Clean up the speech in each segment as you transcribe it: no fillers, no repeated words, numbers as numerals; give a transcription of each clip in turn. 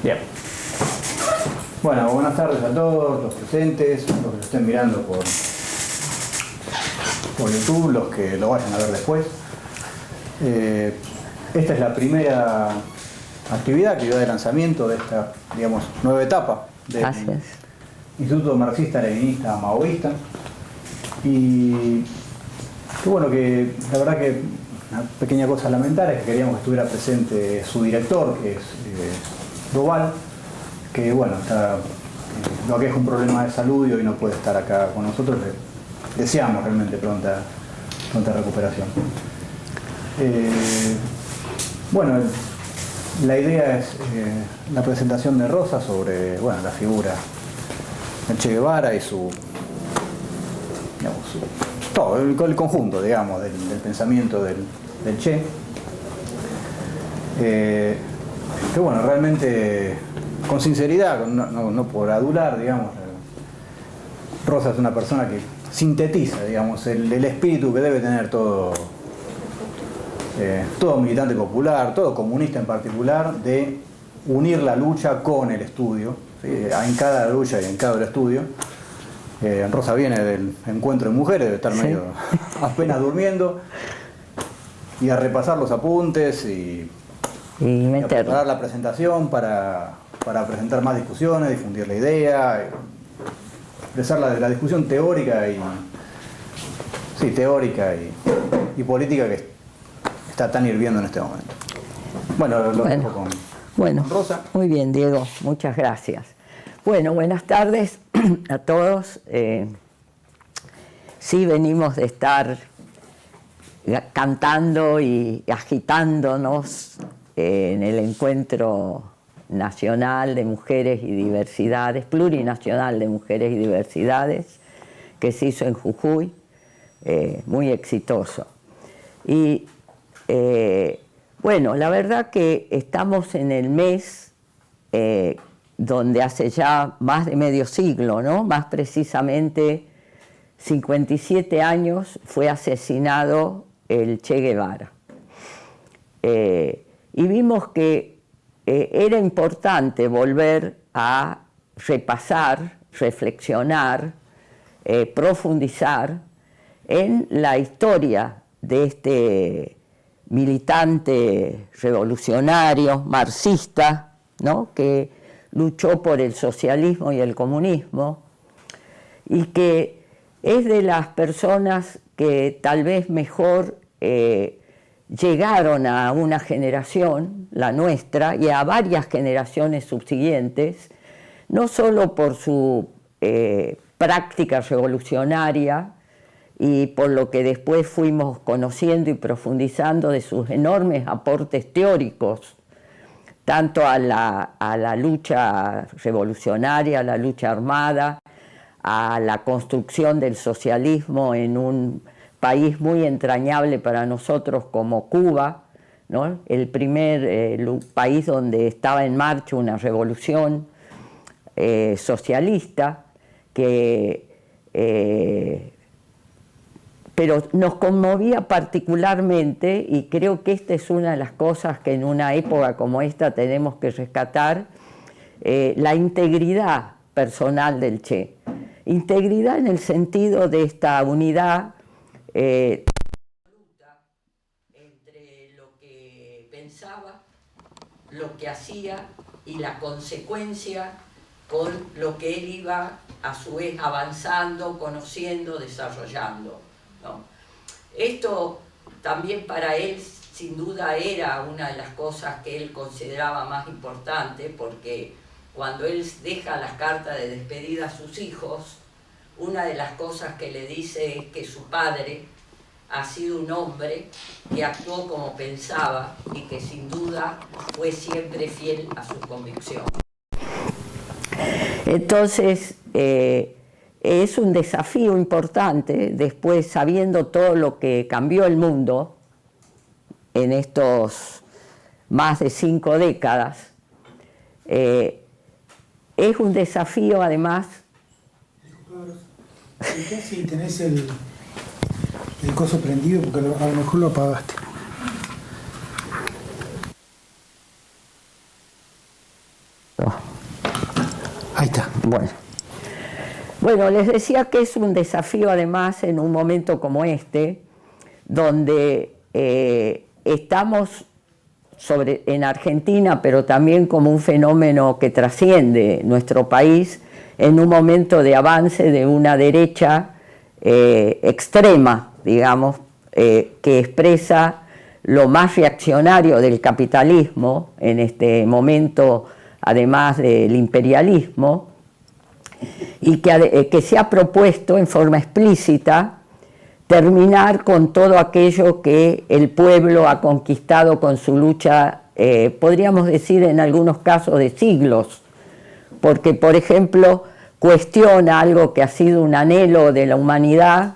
Bien. Bueno, buenas tardes a todos los presentes, los que lo estén mirando por YouTube, los que lo vayan a ver después. Esta es la primera actividad de lanzamiento de esta, digamos, nueva etapa del Instituto Marxista-Leninista Maoísta. Y qué bueno que, la verdad que una pequeña cosa a lamentar es que queríamos que estuviera presente su director, que es Doval, que bueno, lo aqueja un problema de salud y hoy no puede estar acá con nosotros. Deseamos realmente pronta recuperación. Bueno, la idea es la presentación de Rosa sobre, bueno, la figura de Che Guevara y todo el conjunto, digamos, del pensamiento del Che. Que bueno, realmente con sinceridad, no por adular, digamos, Rosa es una persona que sintetiza, digamos, el espíritu que debe tener todo militante popular, todo comunista en particular, de unir la lucha con el estudio, ¿sí? En cada lucha y en cada estudio. Rosa viene del encuentro de mujeres, debe estar medio apenas durmiendo, y a repasar los apuntes y a preparar la presentación para presentar más discusiones, difundir la idea, expresar la discusión teórica y política que está tan hirviendo en este momento. Bueno, lo dejo con Rosa. Muy bien, Diego, muchas gracias. Bueno, buenas tardes a todos. Sí, venimos de estar cantando y agitándonos en el Encuentro Nacional de Mujeres y Diversidades, Plurinacional de Mujeres y Diversidades, que se hizo en Jujuy, muy exitoso. Y bueno, la verdad que estamos en el mes donde hace ya más de medio siglo, ¿no? Más precisamente 57 años fue asesinado el Che Guevara. Y vimos que era importante volver a repasar, reflexionar, profundizar en la historia de este militante revolucionario, marxista, ¿no? Que luchó por el socialismo y el comunismo, y que es de las personas que tal vez mejor llegaron a una generación, la nuestra, y a varias generaciones subsiguientes, no solo por su práctica revolucionaria y por lo que después fuimos conociendo y profundizando de sus enormes aportes teóricos, tanto a la lucha revolucionaria, a la lucha armada, a la construcción del socialismo en un país muy entrañable para nosotros como Cuba, ¿no? El primer país donde estaba en marcha una revolución socialista pero nos conmovía particularmente, y creo que esta es una de las cosas que en una época como esta tenemos que rescatar, la integridad personal del Che. Integridad en el sentido de esta unidad absoluta entre lo que pensaba, lo que hacía y la consecuencia con lo que él iba a su vez avanzando, conociendo, desarrollando, ¿no? Esto también para él sin duda era una de las cosas que él consideraba más importante, porque cuando él deja las cartas de despedida a sus hijos, una de las cosas que le dice es que su padre ha sido un hombre que actuó como pensaba y que sin duda fue siempre fiel a su convicción. Entonces, es un desafío importante, después sabiendo todo lo que cambió el mundo en estos más de 5 décadas, es un desafío además. ¿Qué si tenés el coso prendido? Porque a lo mejor lo apagaste. Ahí está. Bueno, les decía que es un desafío además en un momento como este, donde estamos en Argentina, pero también como un fenómeno que trasciende nuestro país, en un momento de avance de una derecha extrema, digamos, que expresa lo más reaccionario del capitalismo en este momento, además del imperialismo, y que se ha propuesto en forma explícita terminar con todo aquello que el pueblo ha conquistado con su lucha, podríamos decir en algunos casos de siglos, porque por ejemplo cuestiona algo que ha sido un anhelo de la humanidad,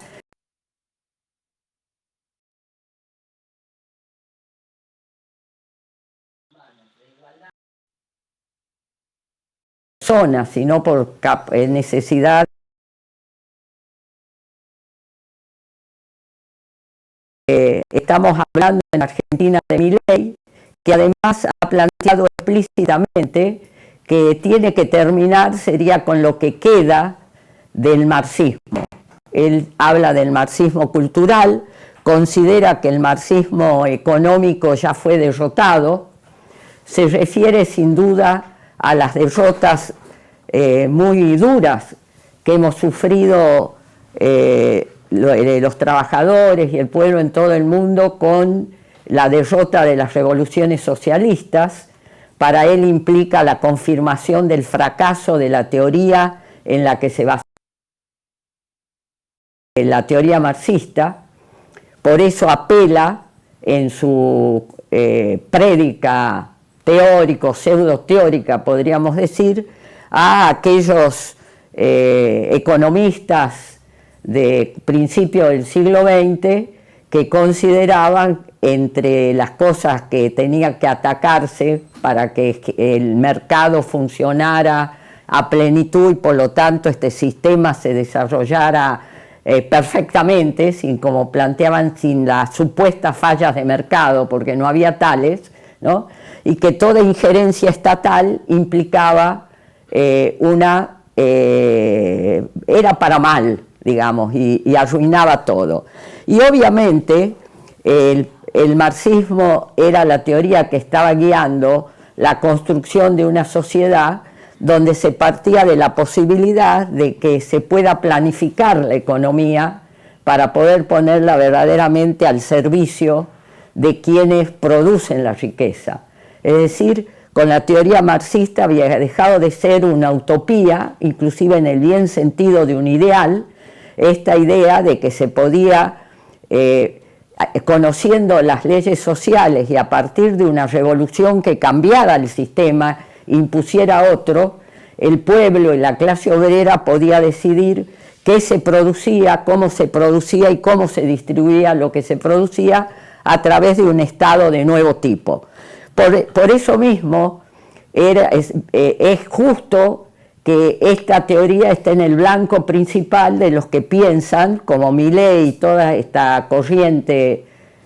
sino por necesidad. Estamos hablando en Argentina de Milei, que además ha planteado explícitamente que tiene que terminar, sería con lo que queda del marxismo. Él habla del marxismo cultural, considera que el marxismo económico ya fue derrotado, se refiere sin duda a las derrotas muy duras que hemos sufrido los trabajadores y el pueblo en todo el mundo con la derrota de las revoluciones socialistas. Para él implica la confirmación del fracaso de la teoría en la que se basa la teoría marxista. Por eso apela en su prédica teórico, pseudo-teórica, podríamos decir, a aquellos economistas de principio del siglo XX que consideraban entre las cosas que tenía que atacarse para que el mercado funcionara a plenitud y por lo tanto este sistema se desarrollara perfectamente, sin, como planteaban, sin las supuestas fallas de mercado, porque no había tales, ¿no? Y que toda injerencia estatal implicaba era para mal, digamos, y arruinaba todo. Y obviamente el marxismo era la teoría que estaba guiando la construcción de una sociedad donde se partía de la posibilidad de que se pueda planificar la economía para poder ponerla verdaderamente al servicio de quienes producen la riqueza. Es decir, con la teoría marxista había dejado de ser una utopía, inclusive en el bien sentido de un ideal, esta idea de que se podía, conociendo las leyes sociales y a partir de una revolución que cambiara el sistema, impusiera otro, el pueblo y la clase obrera podía decidir qué se producía, cómo se producía y cómo se distribuía lo que se producía a través de un Estado de nuevo tipo. Por eso mismo es justo que esta teoría esté en el blanco principal de los que piensan, como Milei y toda esta corriente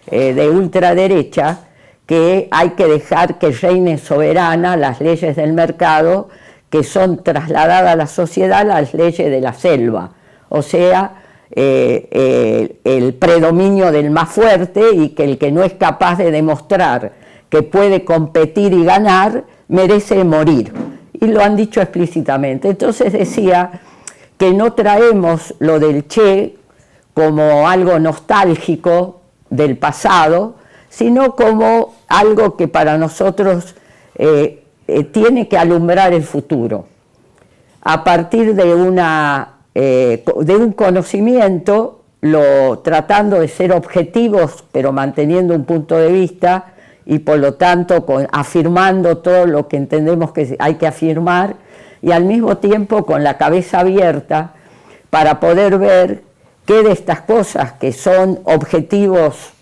de ultraderecha, que hay que dejar que reine soberana las leyes del mercado, que son trasladadas a la sociedad las leyes de la selva, o sea, el predominio del más fuerte, y que el que no es capaz de demostrar que puede competir y ganar, merece morir. Y lo han dicho explícitamente. Entonces decía que no traemos lo del Che como algo nostálgico del pasado, sino como algo que para nosotros tiene que alumbrar el futuro. A partir de un conocimiento, tratando de ser objetivos, pero manteniendo un punto de vista, y por lo tanto afirmando todo lo que entendemos que hay que afirmar, y al mismo tiempo con la cabeza abierta para poder ver qué de estas cosas que son objetivos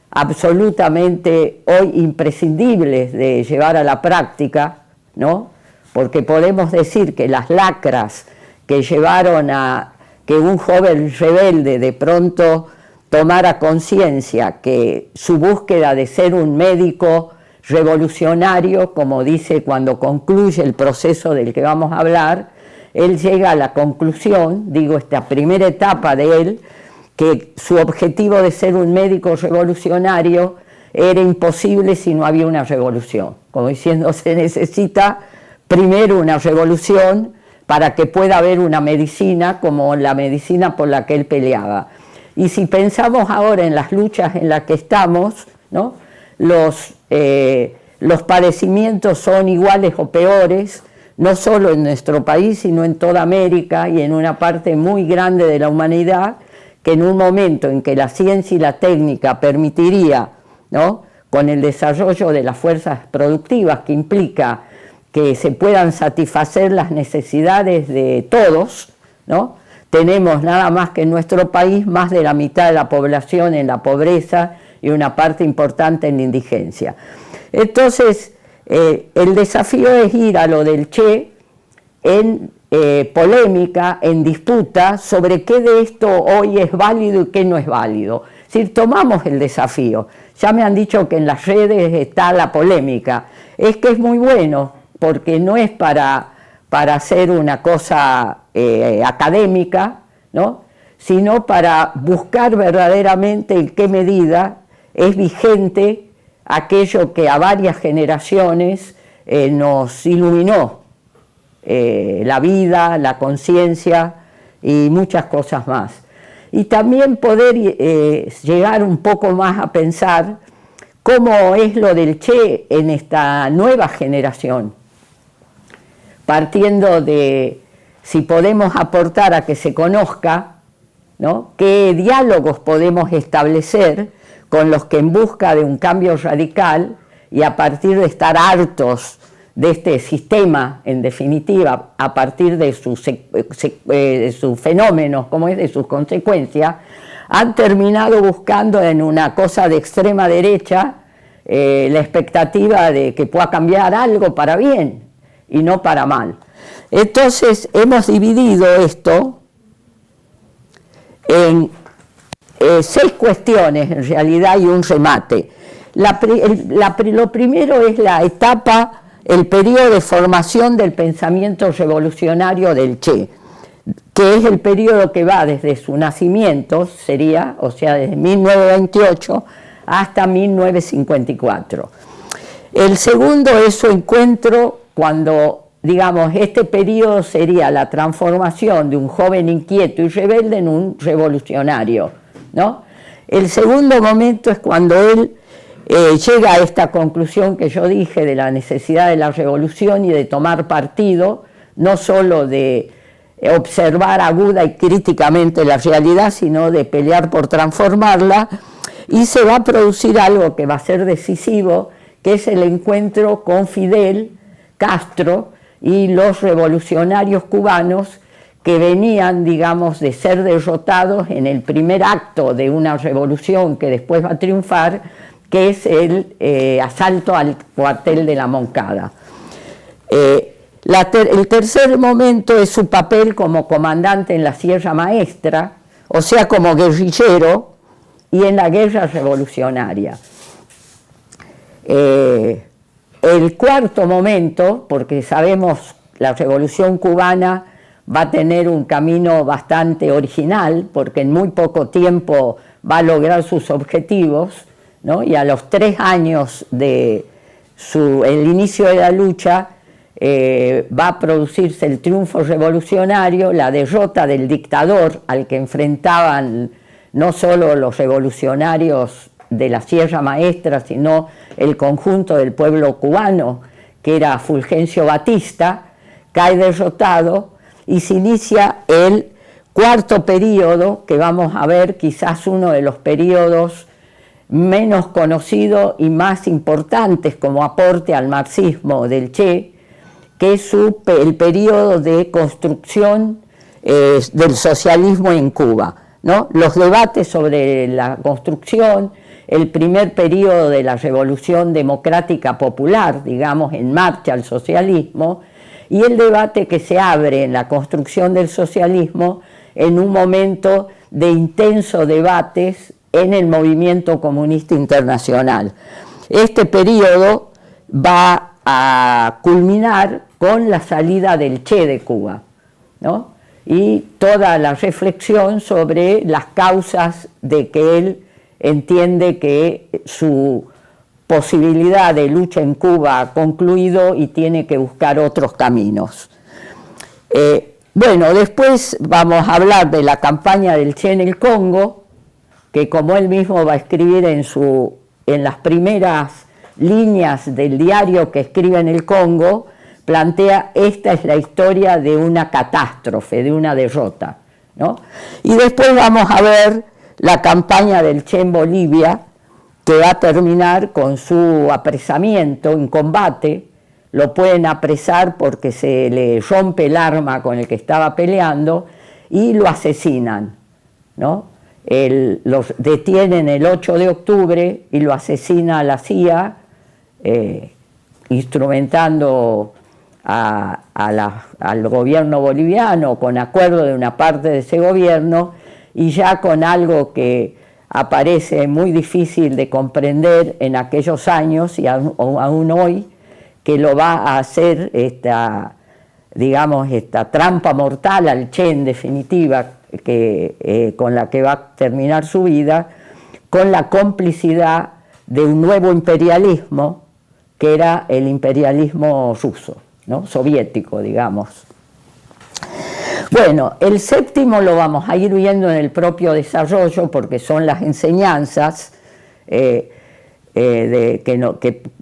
absolutamente hoy imprescindibles de llevar a la práctica, ¿no? Porque podemos decir que las lacras que llevaron a que un joven rebelde de pronto tomara conciencia que su búsqueda de ser un médico revolucionario, como dice cuando concluye el proceso del que vamos a hablar. Él llega a la conclusión, digo, esta primera etapa de él, que su objetivo de ser un médico revolucionario era imposible si no había una revolución. Como diciendo, se necesita primero una revolución para que pueda haber una medicina como la medicina por la que él peleaba. Y si pensamos ahora en las luchas en las que estamos, ¿no? Los padecimientos son iguales o peores, no solo en nuestro país, sino en toda América y en una parte muy grande de la humanidad, que en un momento en que la ciencia y la técnica permitiría, ¿no?, con el desarrollo de las fuerzas productivas que implica que se puedan satisfacer las necesidades de todos, ¿no?, tenemos nada más que en nuestro país más de la mitad de la población en la pobreza y una parte importante en la indigencia. Entonces, el desafío es ir a lo del Che en polémica, en disputa sobre qué de esto hoy es válido y qué no es válido. Es decir, tomamos el desafío. Ya me han dicho que en las redes está la polémica. Es que es muy bueno, porque no es para hacer una cosa académica, ¿no?, sino para buscar verdaderamente en qué medida es vigente aquello que a varias generaciones nos iluminó, la vida, la conciencia y muchas cosas más. Y también poder llegar un poco más a pensar cómo es lo del Che en esta nueva generación, partiendo de si podemos aportar a que se conozca, ¿no?, qué diálogos podemos establecer con los que en busca de un cambio radical y a partir de estar hartos de este sistema, en definitiva, a partir de sus fenómenos, como es de sus consecuencias, han terminado buscando en una cosa de extrema derecha la expectativa de que pueda cambiar algo para bien y no para mal. Entonces hemos dividido esto en 6 cuestiones en realidad y un remate. Lo primero es la etapa, el periodo de formación del pensamiento revolucionario del Che, que es el periodo que va desde su nacimiento, sería, o sea, desde 1928 hasta 1954. El segundo es su encuentro cuando, digamos, este periodo sería la transformación de un joven inquieto y rebelde en un revolucionario, ¿no? El segundo momento es cuando él llega a esta conclusión que yo dije de la necesidad de la revolución y de tomar partido, no solo de observar aguda y críticamente la realidad, sino de pelear por transformarla, y se va a producir algo que va a ser decisivo, que es el encuentro con Fidel Castro y los revolucionarios cubanos que venían, digamos, de ser derrotados en el primer acto de una revolución que después va a triunfar, que es el asalto al cuartel de la Moncada. El tercer momento es su papel como comandante en la Sierra Maestra, o sea, como guerrillero y en la guerra revolucionaria. El cuarto momento, porque sabemos la Revolución Cubana va a tener un camino bastante original, porque en muy poco tiempo va a lograr sus objetivos, ¿no? Y a los 3 años de el inicio de la lucha va a producirse el triunfo revolucionario, la derrota del dictador al que enfrentaban no solo los revolucionarios de la Sierra Maestra, sino el conjunto del pueblo cubano, que era Fulgencio Batista, cae derrotado y se inicia el cuarto periodo, que vamos a ver quizás uno de los periodos menos conocidos y más importantes como aporte al marxismo del Che, que es el periodo de construcción del socialismo en Cuba, ¿no? Los debates sobre la construcción, el primer periodo de la Revolución Democrática Popular, digamos, en marcha al socialismo, y el debate que se abre en la construcción del socialismo en un momento de intensos debates en el movimiento comunista internacional. Este periodo va a culminar con la salida del Che de Cuba, ¿no? Y toda la reflexión sobre las causas de que él entiende que su posibilidad de lucha en Cuba ha concluido y tiene que buscar otros caminos. Bueno, después vamos a hablar de la campaña del Che en el Congo, que como él mismo va a escribir en las primeras líneas del diario que escribe en el Congo, plantea: esta es la historia de una catástrofe, de una derrota, ¿no? Y después vamos a ver la campaña del Che en Bolivia, que va a terminar con su apresamiento en combate. Lo pueden apresar porque se le rompe el arma con el que estaba peleando y lo asesinan, ¿no? Los detienen el 8 de octubre y lo asesina la CIA, instrumentando al gobierno boliviano con acuerdo de una parte de ese gobierno, y ya con algo que aparece muy difícil de comprender en aquellos años y aún hoy, que lo va a hacer esta trampa mortal al Che, en definitiva, con la que va a terminar su vida, con la complicidad de un nuevo imperialismo, que era el imperialismo ruso, ¿no? Soviético, digamos. Bueno, el séptimo lo vamos a ir viendo en el propio desarrollo, porque son las enseñanzas que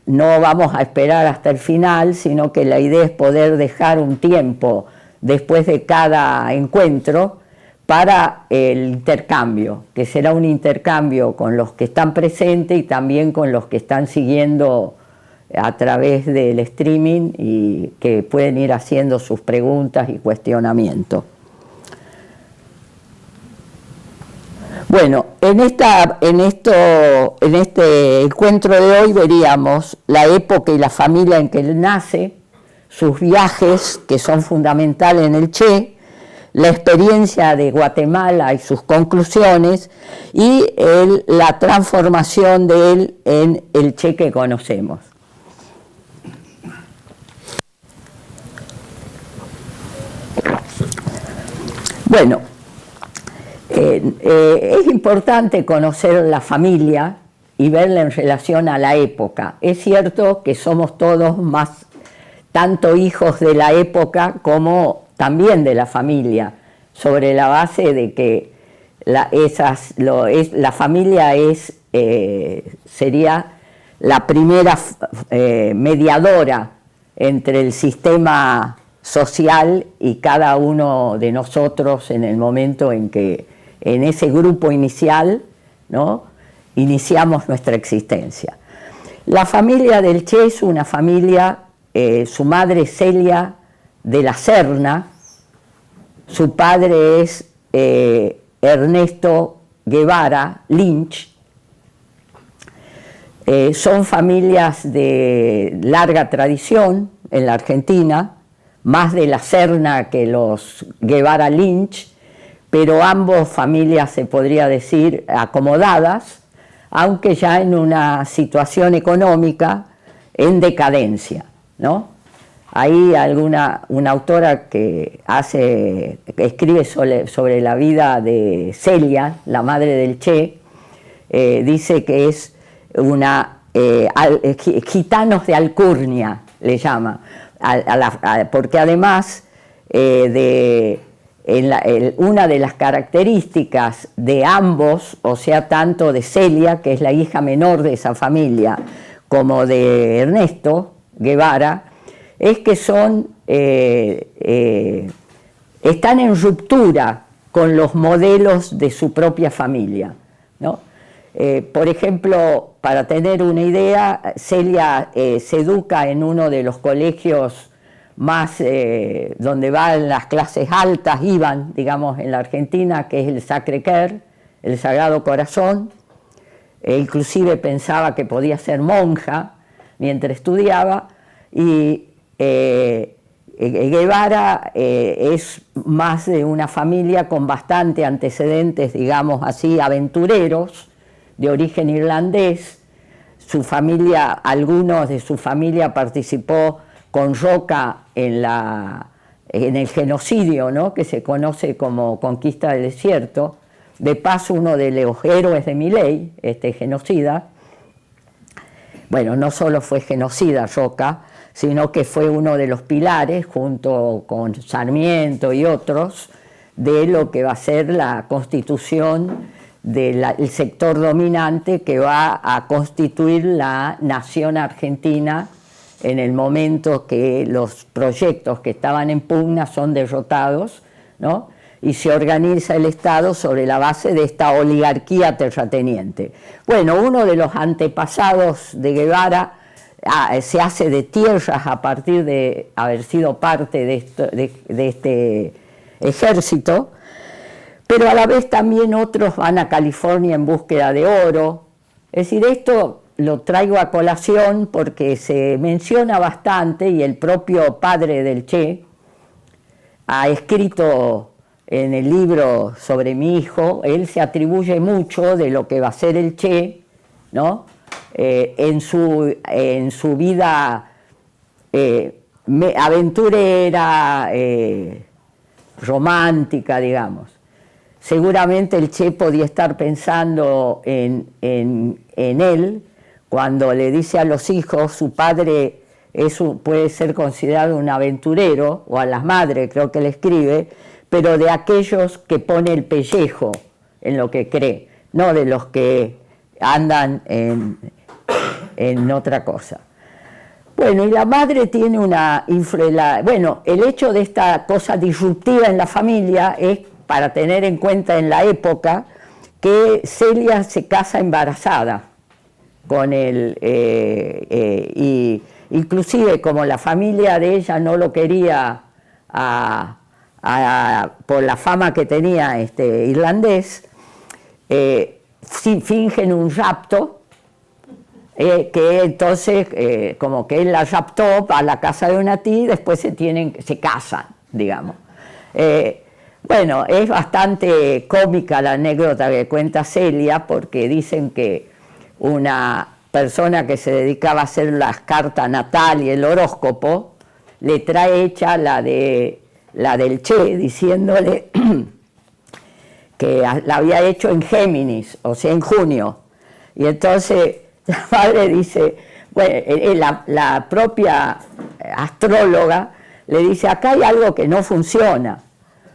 no vamos a esperar hasta el final, sino que la idea es poder dejar un tiempo después de cada encuentro para el intercambio, que será un intercambio con los que están presentes y también con los que están siguiendo a través del streaming y que pueden ir haciendo sus preguntas y cuestionamientos. Bueno, en este encuentro de hoy veríamos la época y la familia en que él nace, sus viajes, que son fundamentales en el Che, la experiencia de Guatemala y sus conclusiones, y la transformación de él en el Che que conocemos. Bueno, es importante conocer la familia y verla en relación a la época. Es cierto que somos todos más tanto hijos de la época como también de la familia, sobre la base de que la familia sería la primera mediadora entre el sistema social y cada uno de nosotros en el momento en que en ese grupo inicial, ¿no?, iniciamos nuestra existencia. La familia del Che es una familia, su madre es Celia de la Serna, su padre es Ernesto Guevara Lynch. Son familias de larga tradición en la Argentina, más de la Serna que los Guevara Lynch, pero ambos familias, se podría decir, acomodadas, aunque ya en una situación económica en decadencia, ¿no? Hay una autora que escribe sobre la vida de Celia, la madre del Che, dice que es gitanos de alcurnia, le llama, porque además una de las características de ambos, o sea, tanto de Celia, que es la hija menor de esa familia, como de Ernesto Guevara, es que están en ruptura con los modelos de su propia familia, ¿no? Por ejemplo, para tener una idea, Celia se educa en uno de los colegios más donde van las clases altas, iban, digamos, en la Argentina, que es el Sacré-Cœur, el Sagrado Corazón. Inclusive pensaba que podía ser monja mientras estudiaba, y Guevara es más de una familia con bastante antecedentes, digamos así, aventureros, de origen irlandés. su familia, algunos de su familia participó con Roca en el genocidio, ¿no?, que se conoce como Conquista del Desierto. De paso, uno de los héroes de Milei, este genocida, bueno, no solo fue genocida Roca, sino que fue uno de los pilares, junto con Sarmiento y otros, de lo que va a ser la constitución del sector dominante que va a constituir la nación argentina en el momento que los proyectos que estaban en pugna son derrotados, ¿no?, y se organiza el Estado sobre la base de esta oligarquía terrateniente. Bueno, uno de los antepasados de Guevara se hace de tierras a partir de haber sido parte de este ejército, pero a la vez también otros van a California en búsqueda de oro. Es decir, esto lo traigo a colación porque se menciona bastante, y el propio padre del Che ha escrito en el libro sobre mi hijo, él se atribuye mucho de lo que va a ser el Che, ¿no?, en su vida aventurera, romántica, digamos. Seguramente el Che podía estar pensando en él cuando le dice a los hijos, su padre puede ser considerado un aventurero, o a las madres creo que le escribe, pero de aquellos que pone el pellejo en lo que cree, no de los que andan en otra cosa. Bueno, y la madre tiene una influencia. Bueno, el hecho de esta cosa disruptiva en la familia es para tener en cuenta en la época que Celia se casa embarazada con él, y inclusive como la familia de ella no lo quería por la fama que tenía irlandés, fingen un rapto, que entonces como que él la raptó a la casa de una tía y después se casan, digamos. Bueno, es bastante cómica la anécdota que cuenta Celia, porque dicen que una persona que se dedicaba a hacer las cartas natal y el horóscopo le trae hecha la del Che, diciéndole que la había hecho en Géminis, o sea, en junio. Y entonces la madre dice, bueno, la propia astróloga le dice, acá hay algo que no funciona,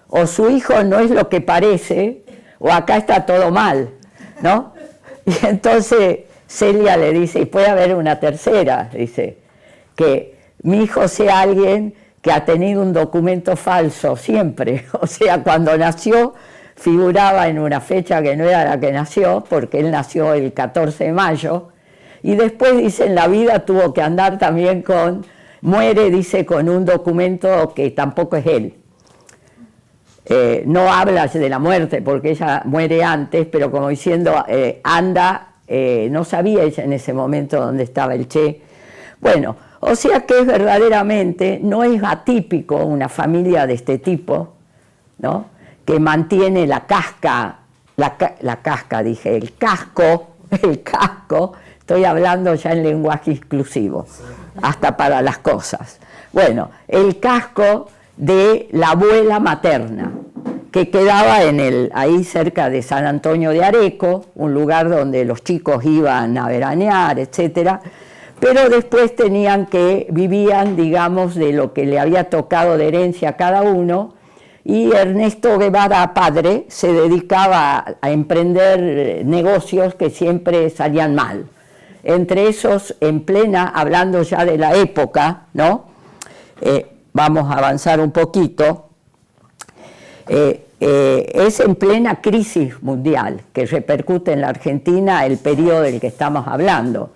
o su hijo no es lo que parece, o acá está todo mal, ¿no? Y entonces Celia le dice, y puede haber una tercera, dice, que mi hijo sea alguien que ha tenido un documento falso siempre, o sea, cuando nació figuraba en una fecha que no era la que nació, porque él nació el 14 de mayo, y después dice, en la vida tuvo que andar también muere, dice, con un documento que tampoco es él. No habla de la muerte, porque ella muere antes, pero como diciendo, no sabía ella en ese momento dónde estaba el Che. Bueno, o sea que es verdaderamente, no es atípico una familia de este tipo, ¿no?, que mantiene el casco, estoy hablando ya en lenguaje exclusivo, hasta para las cosas. Bueno, el casco de la abuela materna, que quedaba ahí cerca de San Antonio de Areco, un lugar donde los chicos iban a veranear, etcétera, pero después vivían, digamos, de lo que le había tocado de herencia a cada uno, y Ernesto Guevara, padre, se dedicaba a emprender negocios que siempre salían mal. Entre esos, hablando ya de la época, ¿no? Vamos a avanzar un poquito, es en plena crisis mundial que repercute en la Argentina el periodo del que estamos hablando,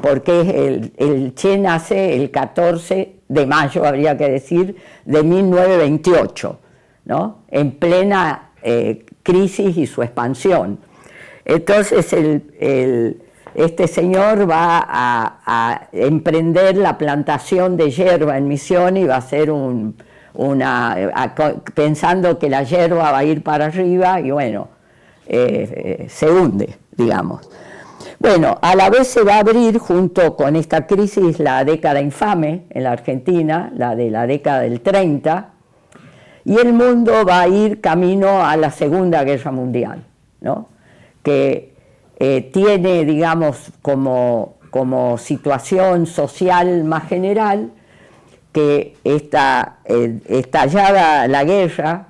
porque el Che nace el 14 de mayo, habría que decir, de 1928, ¿no?, en plena crisis y su expansión. Entonces este señor va a emprender la plantación de hierba en Misiones y va a hacer pensando que la hierba va a ir para arriba, y bueno, se hunde, digamos. Bueno, a la vez se va a abrir junto con esta crisis la década infame en la Argentina, la de la década del 30, y el mundo va a ir camino a la Segunda Guerra Mundial, ¿no? Que tiene, digamos, como situación social más general, que estallada la guerra,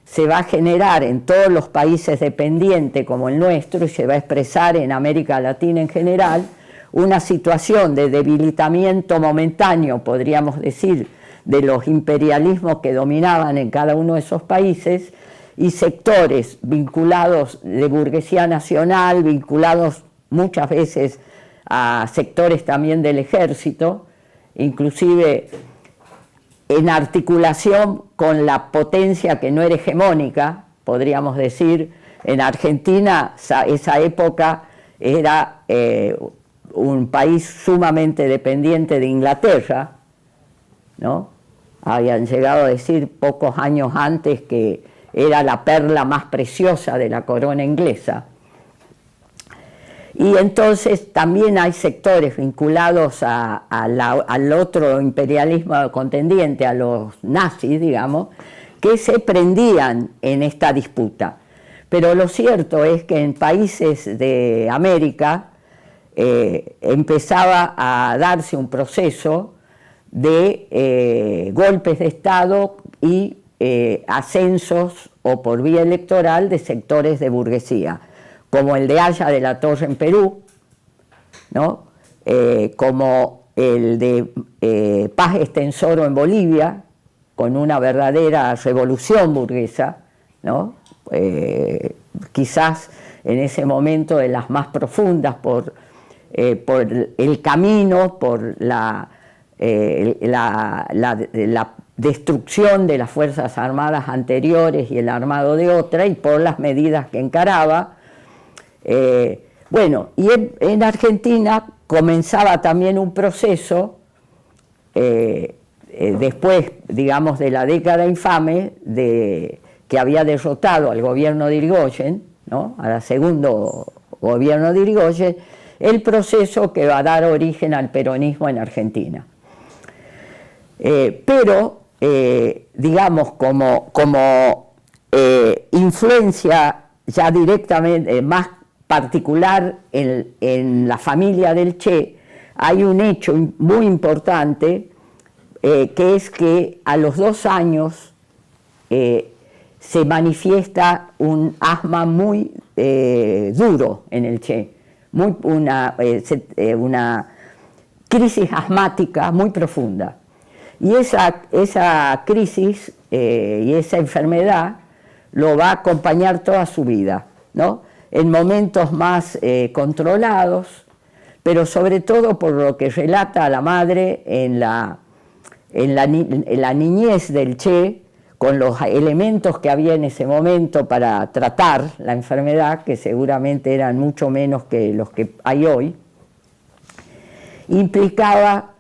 se va a generar en todos los países dependientes como el nuestro y se va a expresar en América Latina en general una situación de debilitamiento momentáneo, podríamos decir, de los imperialismos que dominaban en cada uno de esos países y sectores vinculados de burguesía nacional, vinculados muchas veces a sectores también del ejército, inclusive en articulación con la potencia que no era hegemónica, podríamos decir. En Argentina, esa época era un país sumamente dependiente de Inglaterra, ¿no? Habían llegado a decir pocos años antes que era la perla más preciosa de la corona inglesa. Y entonces también hay sectores vinculados al otro imperialismo contendiente, a los nazis, digamos, que se prendían en esta disputa. Pero lo cierto es que en países de América empezaba a darse un proceso de golpes de Estado y ascensos o por vía electoral de sectores de burguesía, como el de Haya de la Torre en Perú, ¿no? Como el de Paz Extensoro en Bolivia, con una verdadera revolución burguesa, ¿no? Quizás en ese momento de las más profundas por el camino, por la destrucción de las Fuerzas Armadas anteriores y el armado de otra, y por las medidas que encaraba. Bueno, y en Argentina comenzaba también un proceso, después, digamos, de la década infame, que había derrotado al gobierno de Irigoyen, ¿no? Al segundo gobierno de Irigoyen, el proceso que va a dar origen al peronismo en Argentina. Pero, digamos, como influencia ya directamente, más particular en la familia del Che, hay un hecho muy importante, que es que a los 2 años se manifiesta un asma muy duro en el Che, una crisis asmática muy profunda. Y esa crisis y esa enfermedad lo va a acompañar toda su vida, ¿no? En momentos más controlados, pero sobre todo por lo que relata la madre en la niñez del Che, con los elementos que había en ese momento para tratar la enfermedad, que seguramente eran mucho menos que los que hay hoy, implicaba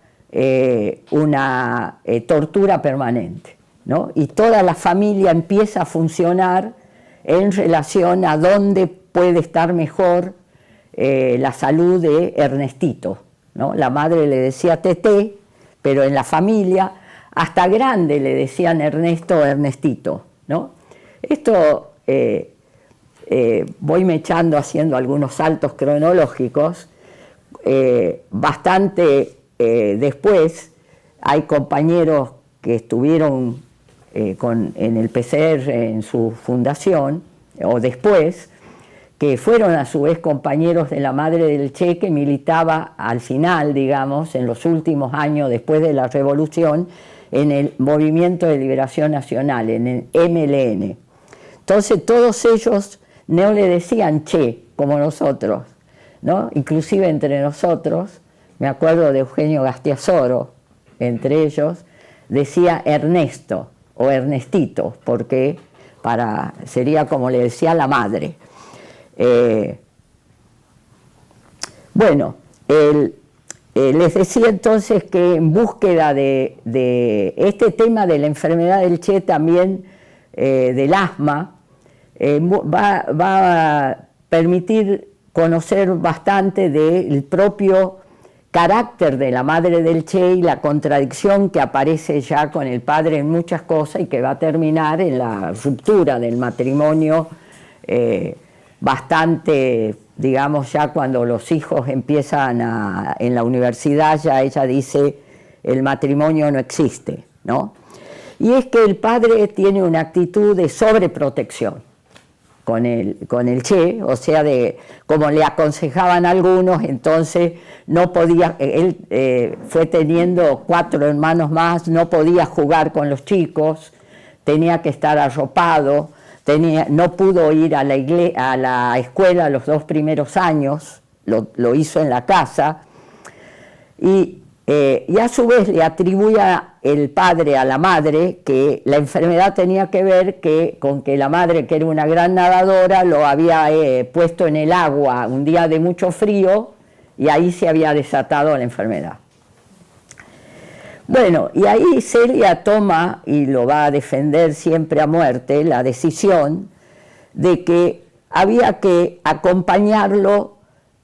una tortura permanente, ¿no? Y toda la familia empieza a funcionar en relación a dónde puede estar mejor la salud de Ernestito, ¿no? La madre le decía Teté, pero en la familia hasta grande le decían Ernesto o Ernestito, ¿no? Esto voy mechando, haciendo algunos saltos cronológicos. Bastante después hay compañeros que estuvieron en el PCR en su fundación, o después, que fueron a su vez compañeros de la madre del Che, que militaba al final, digamos, en los últimos años después de la revolución, en el Movimiento de Liberación Nacional, en el MLN. Entonces todos ellos no le decían Che, como nosotros, ¿no? Inclusive entre nosotros, me acuerdo de Eugenio Gastiazoro, entre ellos, decía Ernesto o Ernestito, porque sería como le decía la madre. Bueno, les decía entonces que en búsqueda de este tema de la enfermedad del Che, también del asma, va a permitir conocer bastante del propio carácter de la madre del Che y la contradicción que aparece ya con el padre en muchas cosas y que va a terminar en la ruptura del matrimonio bastante, digamos, ya cuando los hijos empiezan en la universidad, ya ella dice el matrimonio no existe, ¿no? Y es que el padre tiene una actitud de sobreprotección con el Che, o sea, como le aconsejaban algunos, entonces no podía, él fue teniendo 4 hermanos más, no podía jugar con los chicos, tenía que estar arropado, no pudo ir a la escuela los 2 primeros años, lo hizo en la casa, y a su vez le atribuía el padre a la madre que la enfermedad tenía que ver con que la madre, que era una gran nadadora, lo había puesto en el agua un día de mucho frío y ahí se había desatado la enfermedad. Bueno, y ahí Celia toma, y lo va a defender siempre a muerte, la decisión de que había que acompañarlo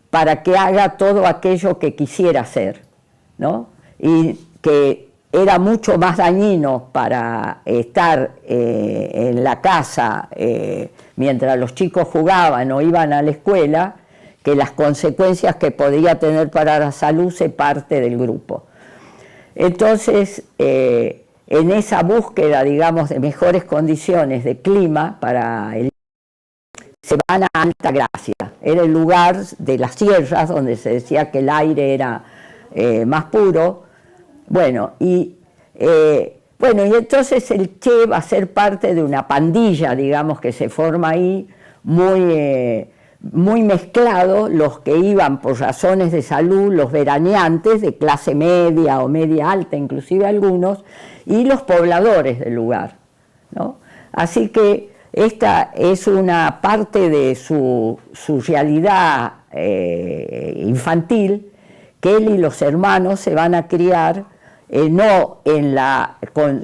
para que haga todo aquello que quisiera hacer, ¿no? Y que era mucho más dañino para estar en la casa mientras los chicos jugaban o iban a la escuela, que las consecuencias que podía tener para la salud se parte del grupo. Entonces, en esa búsqueda, digamos, de mejores condiciones de clima para el se van a Altagracia. Era el lugar de las sierras donde se decía que el aire era más puro. Bueno, y entonces el Che va a ser parte de una pandilla, digamos, que se forma ahí, muy mezclado, los que iban por razones de salud, los veraneantes de clase media o media alta, inclusive algunos, y los pobladores del lugar, ¿no? Así que esta es una parte de su realidad infantil, que él y los hermanos se van a criar no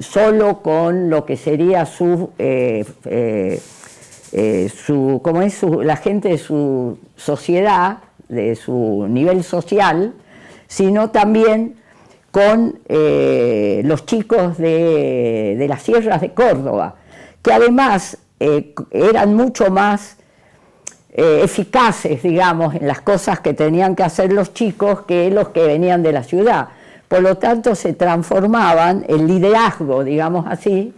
solo con lo que sería la gente de su sociedad, de su nivel social, sino también con los chicos de las sierras de Córdoba, que además eran mucho más eficaces, digamos, en las cosas que tenían que hacer los chicos que los que venían de la ciudad. Por lo tanto, se transformaban, el liderazgo, digamos así,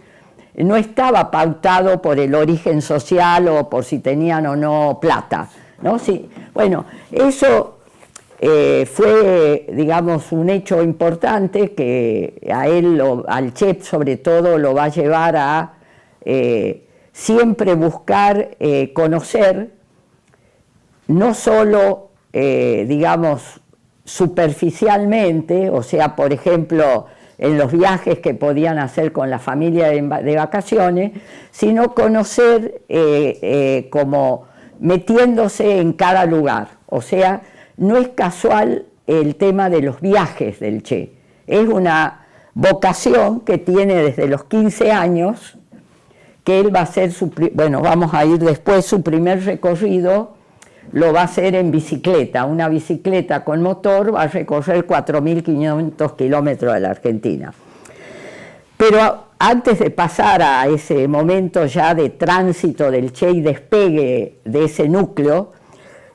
no estaba pautado por el origen social o por si tenían o no plata, ¿no? Sí, bueno, eso fue, digamos, un hecho importante que a él, al Che sobre todo, lo va a llevar a siempre buscar conocer, no solo, digamos, superficialmente, o sea, por ejemplo, en los viajes que podían hacer con la familia de vacaciones, sino conocer como metiéndose en cada lugar. O sea, no es casual el tema de los viajes del Che, es una vocación que tiene desde los 15 años, que él va a hacer vamos a ir después, su primer recorrido lo va a hacer en bicicleta, una bicicleta con motor va a recorrer 4.500 kilómetros de la Argentina. Pero antes de pasar a ese momento ya de tránsito del Che y despegue de ese núcleo,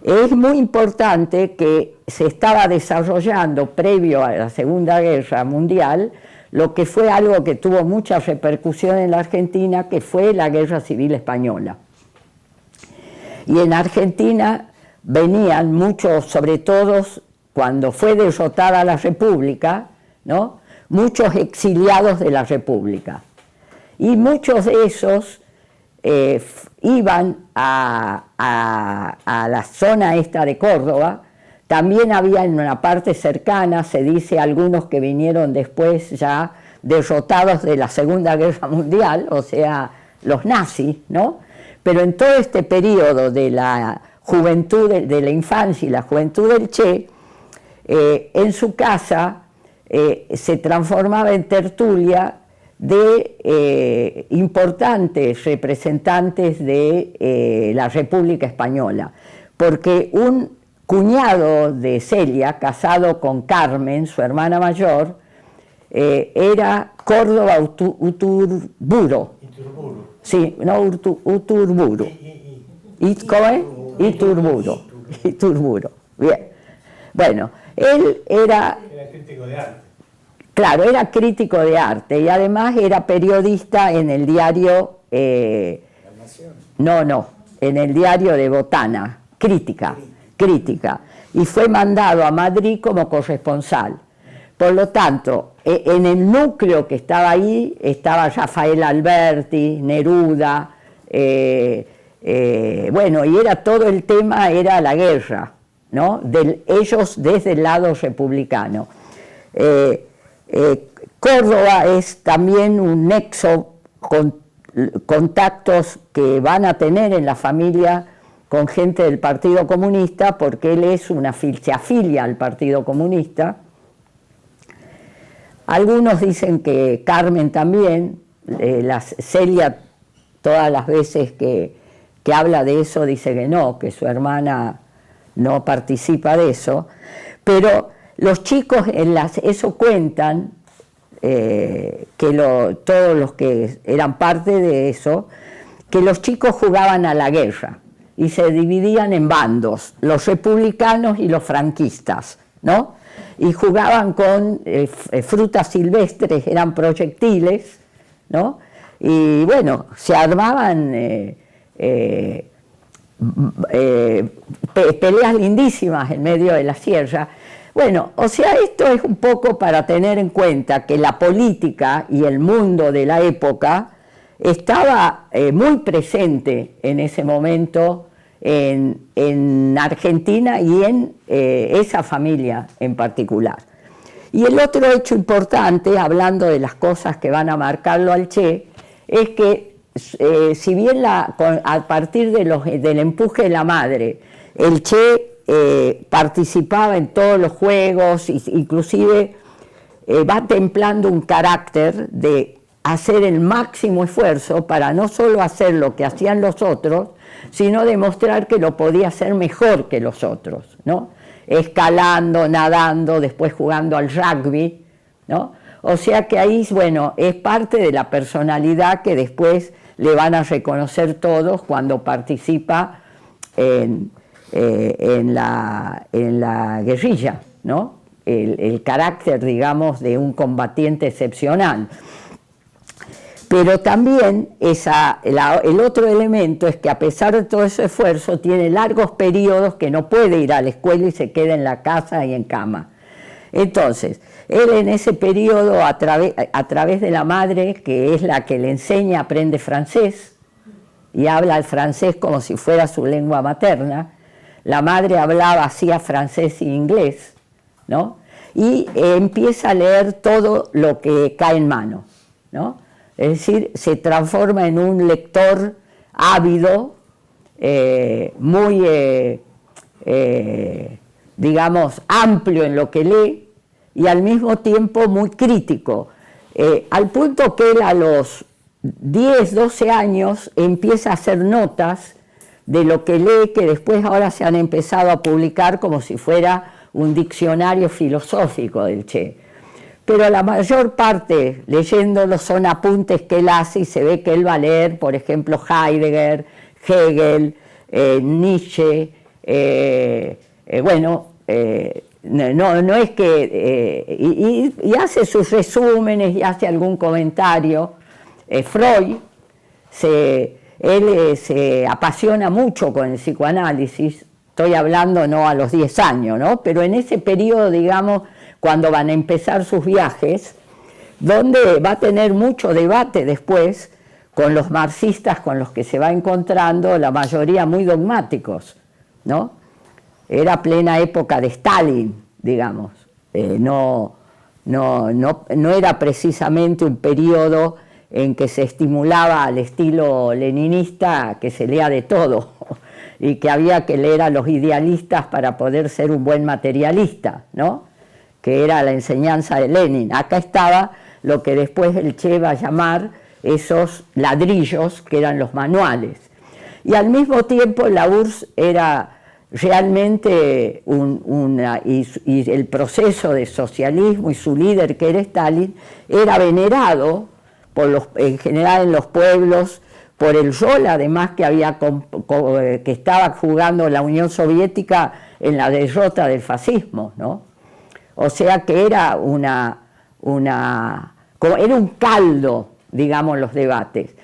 es muy importante que se estaba desarrollando previo a la Segunda Guerra Mundial lo que fue algo que tuvo mucha repercusión en la Argentina, que fue la Guerra Civil Española. Y en Argentina venían muchos, sobre todo cuando fue derrotada la República, ¿no?, muchos exiliados de la República. Y muchos de esos iban a la zona esta de Córdoba. También había en una parte cercana, se dice, algunos que vinieron después ya derrotados de la Segunda Guerra Mundial, o sea, los nazis, ¿no? Pero en todo este periodo de la juventud, de la infancia y la juventud del Che, en su casa se transformaba en tertulia de importantes representantes de la República Española. porque un cuñado de Celia, casado con Carmen, su hermana mayor, era Córdoba Uturburo. Sí, no, Uturburo. ¿Cómo es? Iturburo. Bien. Bueno, él era crítico de arte. Claro, era crítico de arte y además era periodista en el diario... en el diario de Botana, Crítica. Y fue mandado a Madrid como corresponsal. Por lo tanto, en el núcleo que estaba ahí estaba Rafael Alberti, Neruda, bueno, y era todo el tema, era la guerra, ¿no? Ellos desde el lado republicano. Córdoba es también un nexo con contactos que van a tener en la familia con gente del Partido Comunista, porque él es se afilia al Partido Comunista. Algunos dicen que Carmen también, Celia todas las veces que habla de eso dice que no, que su hermana no participa de eso, pero los chicos eso cuentan, todos los que eran parte de eso, que los chicos jugaban a la guerra y se dividían en bandos, los republicanos y los franquistas, ¿no? Y jugaban con frutas silvestres, eran proyectiles, ¿no? Y bueno, se armaban peleas lindísimas en medio de la sierra. Bueno, o sea, esto es un poco para tener en cuenta que la política y el mundo de la época estaba muy presente en ese momento en Argentina y en esa familia en particular. Y el otro hecho importante, hablando de las cosas que van a marcarlo al Che, es que si bien a partir del empuje de la madre, el Che participaba en todos los juegos, inclusive va templando un carácter de hacer el máximo esfuerzo para no solo hacer lo que hacían los otros, sino demostrar que lo podía hacer mejor que los otros, ¿no? Escalando, nadando, después jugando al rugby, ¿no? O sea que ahí, bueno, es parte de la personalidad que después le van a reconocer todos cuando participa en la guerrilla, ¿no? El carácter, digamos, de un combatiente excepcional. Pero también el otro elemento es que a pesar de todo ese esfuerzo tiene largos periodos que no puede ir a la escuela y se queda en la casa y en cama. Entonces, él en ese periodo, a través de la madre, que es la que le enseña, aprende francés y habla el francés como si fuera su lengua materna. La madre hacía francés e inglés, ¿no? Y empieza a leer todo lo que cae en mano, ¿no? Es decir, se transforma en un lector ávido, muy, digamos, amplio en lo que lee y al mismo tiempo muy crítico, al punto que él a los 10, 12 años empieza a hacer notas de lo que lee, que después ahora se han empezado a publicar como si fuera un diccionario filosófico del Che. Pero la mayor parte, leyéndolo, son apuntes que él hace y se ve que él va a leer, por ejemplo, Heidegger, Hegel, Nietzsche, no es que... y hace sus resúmenes y hace algún comentario. Freud, él se apasiona mucho con el psicoanálisis, estoy hablando no a los 10 años, ¿no? Pero en ese periodo, digamos, cuando van a empezar sus viajes, donde va a tener mucho debate después con los marxistas con los que se va encontrando, la mayoría muy dogmáticos, ¿no? Era plena época de Stalin, digamos, no era precisamente un periodo en que se estimulaba al estilo leninista que se lea de todo y que había que leer a los idealistas para poder ser un buen materialista, ¿no? Que era la enseñanza de Lenin. Acá estaba lo que después el Che va a llamar esos ladrillos que eran los manuales. Y al mismo tiempo la URSS era realmente y el proceso de socialismo y su líder, que era Stalin, era venerado en general en los pueblos por el rol además que estaba jugando la Unión Soviética en la derrota del fascismo, ¿no? O sea que era era un caldo, digamos, los debates.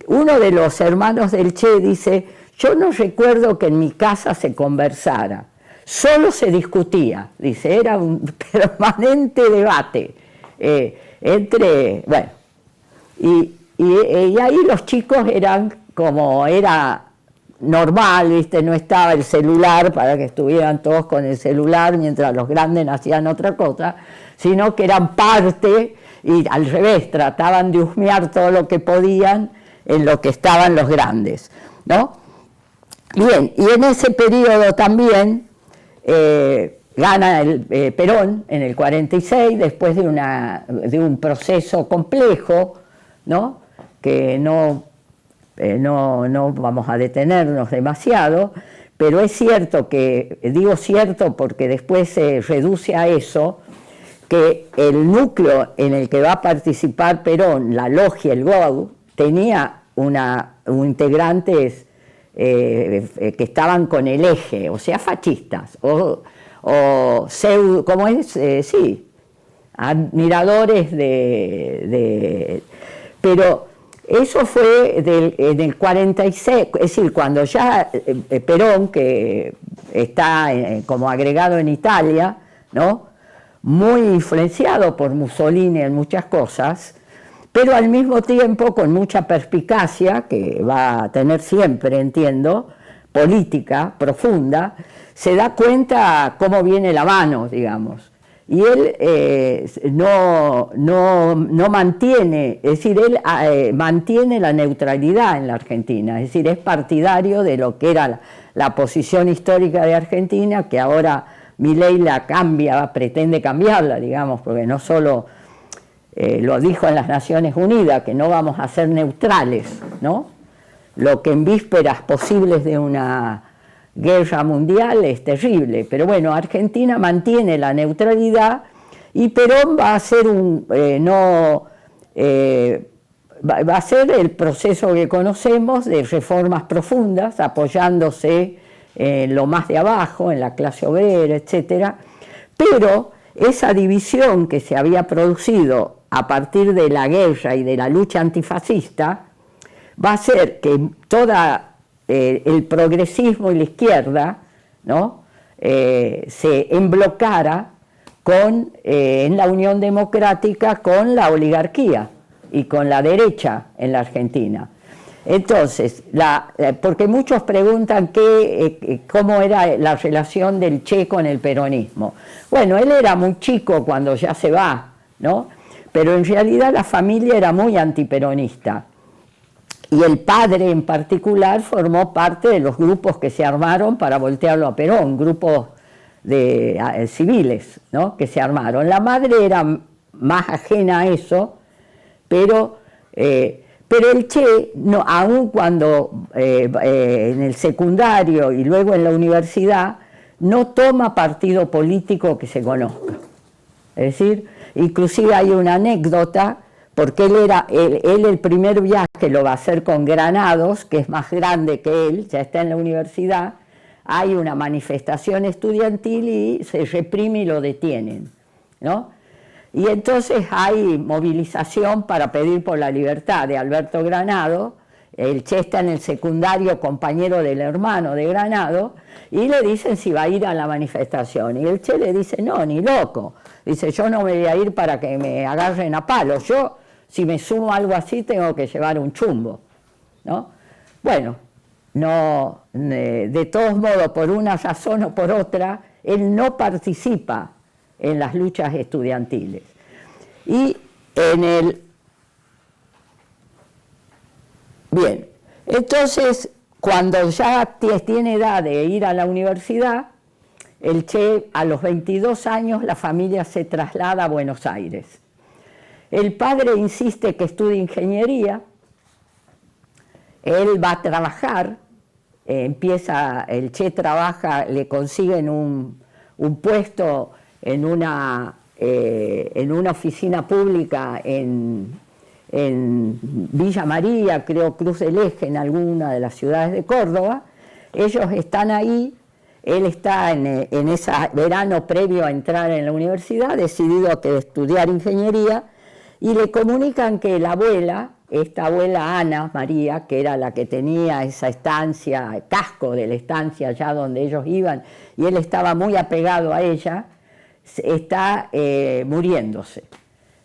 Uno de los hermanos del Che dice: yo no recuerdo que en mi casa se conversara, solo se discutía, dice, era un permanente debate bueno, y ahí los chicos eran como era normal, ¿viste? No estaba el celular para que estuvieran todos con el celular mientras los grandes hacían otra cosa, sino que eran parte y al revés, trataban de husmear todo lo que podían en lo que estaban los grandes, ¿no? Bien, y en ese periodo también gana el Perón en el 46, después de un proceso complejo, ¿no? Que no vamos a detenernos demasiado, pero es cierto que, digo cierto porque después se reduce a eso, que el núcleo en el que va a participar Perón, la logia, el GOU, tenía integrantes que estaban con el eje, o sea, fascistas, o pseudo, ¿cómo es? Sí, admiradores pero eso fue en el 46, es decir, cuando ya Perón, que está como agregado en Italia, ¿no? Muy influenciado por Mussolini en muchas cosas, pero al mismo tiempo con mucha perspicacia, que va a tener siempre, entiendo, política profunda, se da cuenta cómo viene la mano, digamos. Y él no mantiene, es decir, él mantiene la neutralidad en la Argentina, es decir, es partidario de lo que era la posición histórica de Argentina, que ahora Milei la cambia, pretende cambiarla, digamos, porque no solo lo dijo en las Naciones Unidas, que no vamos a ser neutrales, ¿no? Lo que en vísperas posibles de una guerra mundial es terrible, pero bueno, Argentina mantiene la neutralidad y Perón va a hacer va a hacer el proceso que conocemos de reformas profundas, apoyándose en lo más de abajo, en la clase obrera, etcétera, pero esa división que se había producido a partir de la guerra y de la lucha antifascista va a hacer que el progresismo y la izquierda, ¿no? Se emblocara en la Unión Democrática con la oligarquía y con la derecha en la Argentina. Entonces, porque muchos preguntan cómo era la relación del Che con el peronismo. Bueno, él era muy chico cuando ya se va, ¿no? Pero en realidad la familia era muy antiperonista. Y el padre en particular formó parte de los grupos que se armaron para voltearlo a Perón, grupos de civiles, ¿no? Que se armaron. La madre era más ajena a eso, pero el Che, no, aun cuando en el secundario y luego en la universidad, no toma partido político que se conozca. Es decir, inclusive hay una anécdota, porque él el primer viaje lo va a hacer con Granados, que es más grande que él, ya está en la universidad, hay una manifestación estudiantil y se reprime y lo detienen, ¿no? Y entonces hay movilización para pedir por la libertad de Alberto Granado. El Che está en el secundario, compañero del hermano de Granado, y le dicen si va a ir a la manifestación. Y el Che le dice: no, ni loco. Dice: yo no me voy a ir para que me agarren a palos. Yo, si me sumo a algo así, tengo que llevar un chumbo, ¿no? Bueno, no, de todos modos, por una razón o por otra, él no participa en las luchas estudiantiles. Y Bien, entonces, cuando ya tiene edad de ir a la universidad, el Che, a los 22 años, la familia se traslada a Buenos Aires. El padre insiste que estudie ingeniería, él va a trabajar el Che trabaja, le consiguen un puesto en una oficina pública en Villa María, creo Cruz del Eje, en alguna de las ciudades de Córdoba. Ellos están ahí, él está en ese verano previo a entrar en la universidad, decidido a estudiar ingeniería, y le comunican que la abuela, esta abuela Ana María, que era la que tenía esa estancia, casco de la estancia allá donde ellos iban, y él estaba muy apegado a ella, está muriéndose.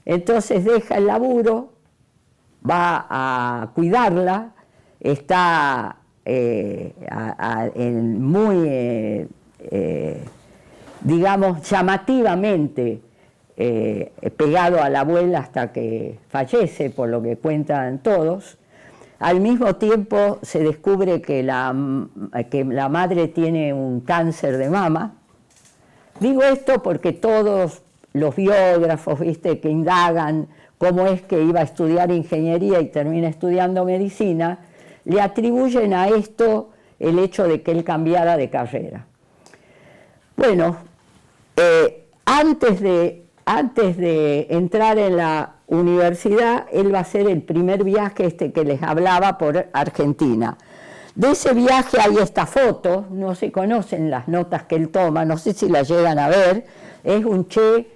Entonces deja el laburo, va a cuidarla, está muy, digamos, llamativamente pegado a la abuela hasta que fallece, por lo que cuentan todos. Al mismo tiempo se descubre que la madre tiene un cáncer de mama. Digo esto porque todos los biógrafos, ¿viste?, que indagan cómo es que iba a estudiar ingeniería y termina estudiando medicina, le atribuyen a esto el hecho de que él cambiara de carrera. Bueno, antes de entrar en la universidad, él va a hacer el primer viaje que les hablaba por Argentina. De ese viaje hay esta foto, no se conocen las notas que él toma, no sé si las llegan a ver, es un Che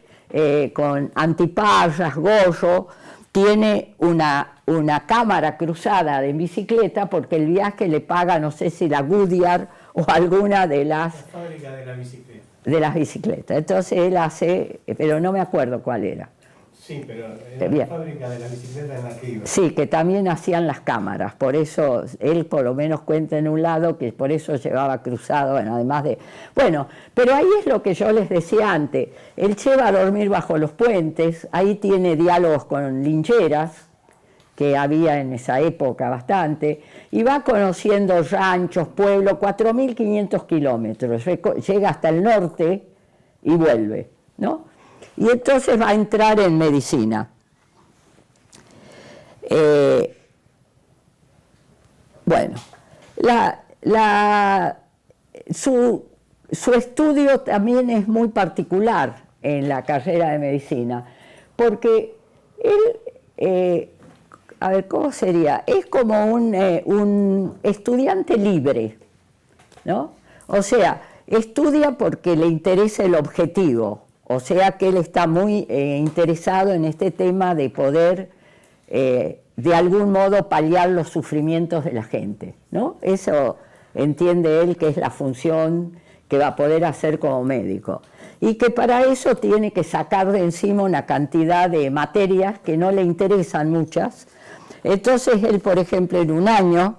con antiparras, gorro, tiene una cámara cruzada de bicicleta porque el viaje le paga, no sé si la Goodyear o alguna de las... La fábrica de la bicicleta. De las bicicletas. Entonces él hace, pero no me acuerdo cuál era. Sí, pero era la fábrica de la bicicleta en la que iba. Sí, que también hacían las cámaras, por eso él por lo menos cuenta en un lado que por eso llevaba cruzado, bueno, además de... Bueno, pero ahí es lo que yo les decía antes, el Che va a dormir bajo los puentes, ahí tiene diálogos con lincheras, que había en esa época bastante, y va conociendo ranchos, pueblos, 4.500 kilómetros, llega hasta el norte y vuelve, ¿no? Y entonces va a entrar en medicina. Bueno, su estudio también es muy particular en la carrera de medicina, porque él, a ver, ¿cómo sería? Es como un estudiante libre, ¿no? O sea, estudia porque le interesa el objetivo. O sea que él está muy interesado en este tema de poder, de algún modo, paliar los sufrimientos de la gente, ¿no? Eso entiende él que es la función que va a poder hacer como médico. Y que para eso tiene que sacar de encima una cantidad de materias que no le interesan muchas. Entonces él, por ejemplo, en un año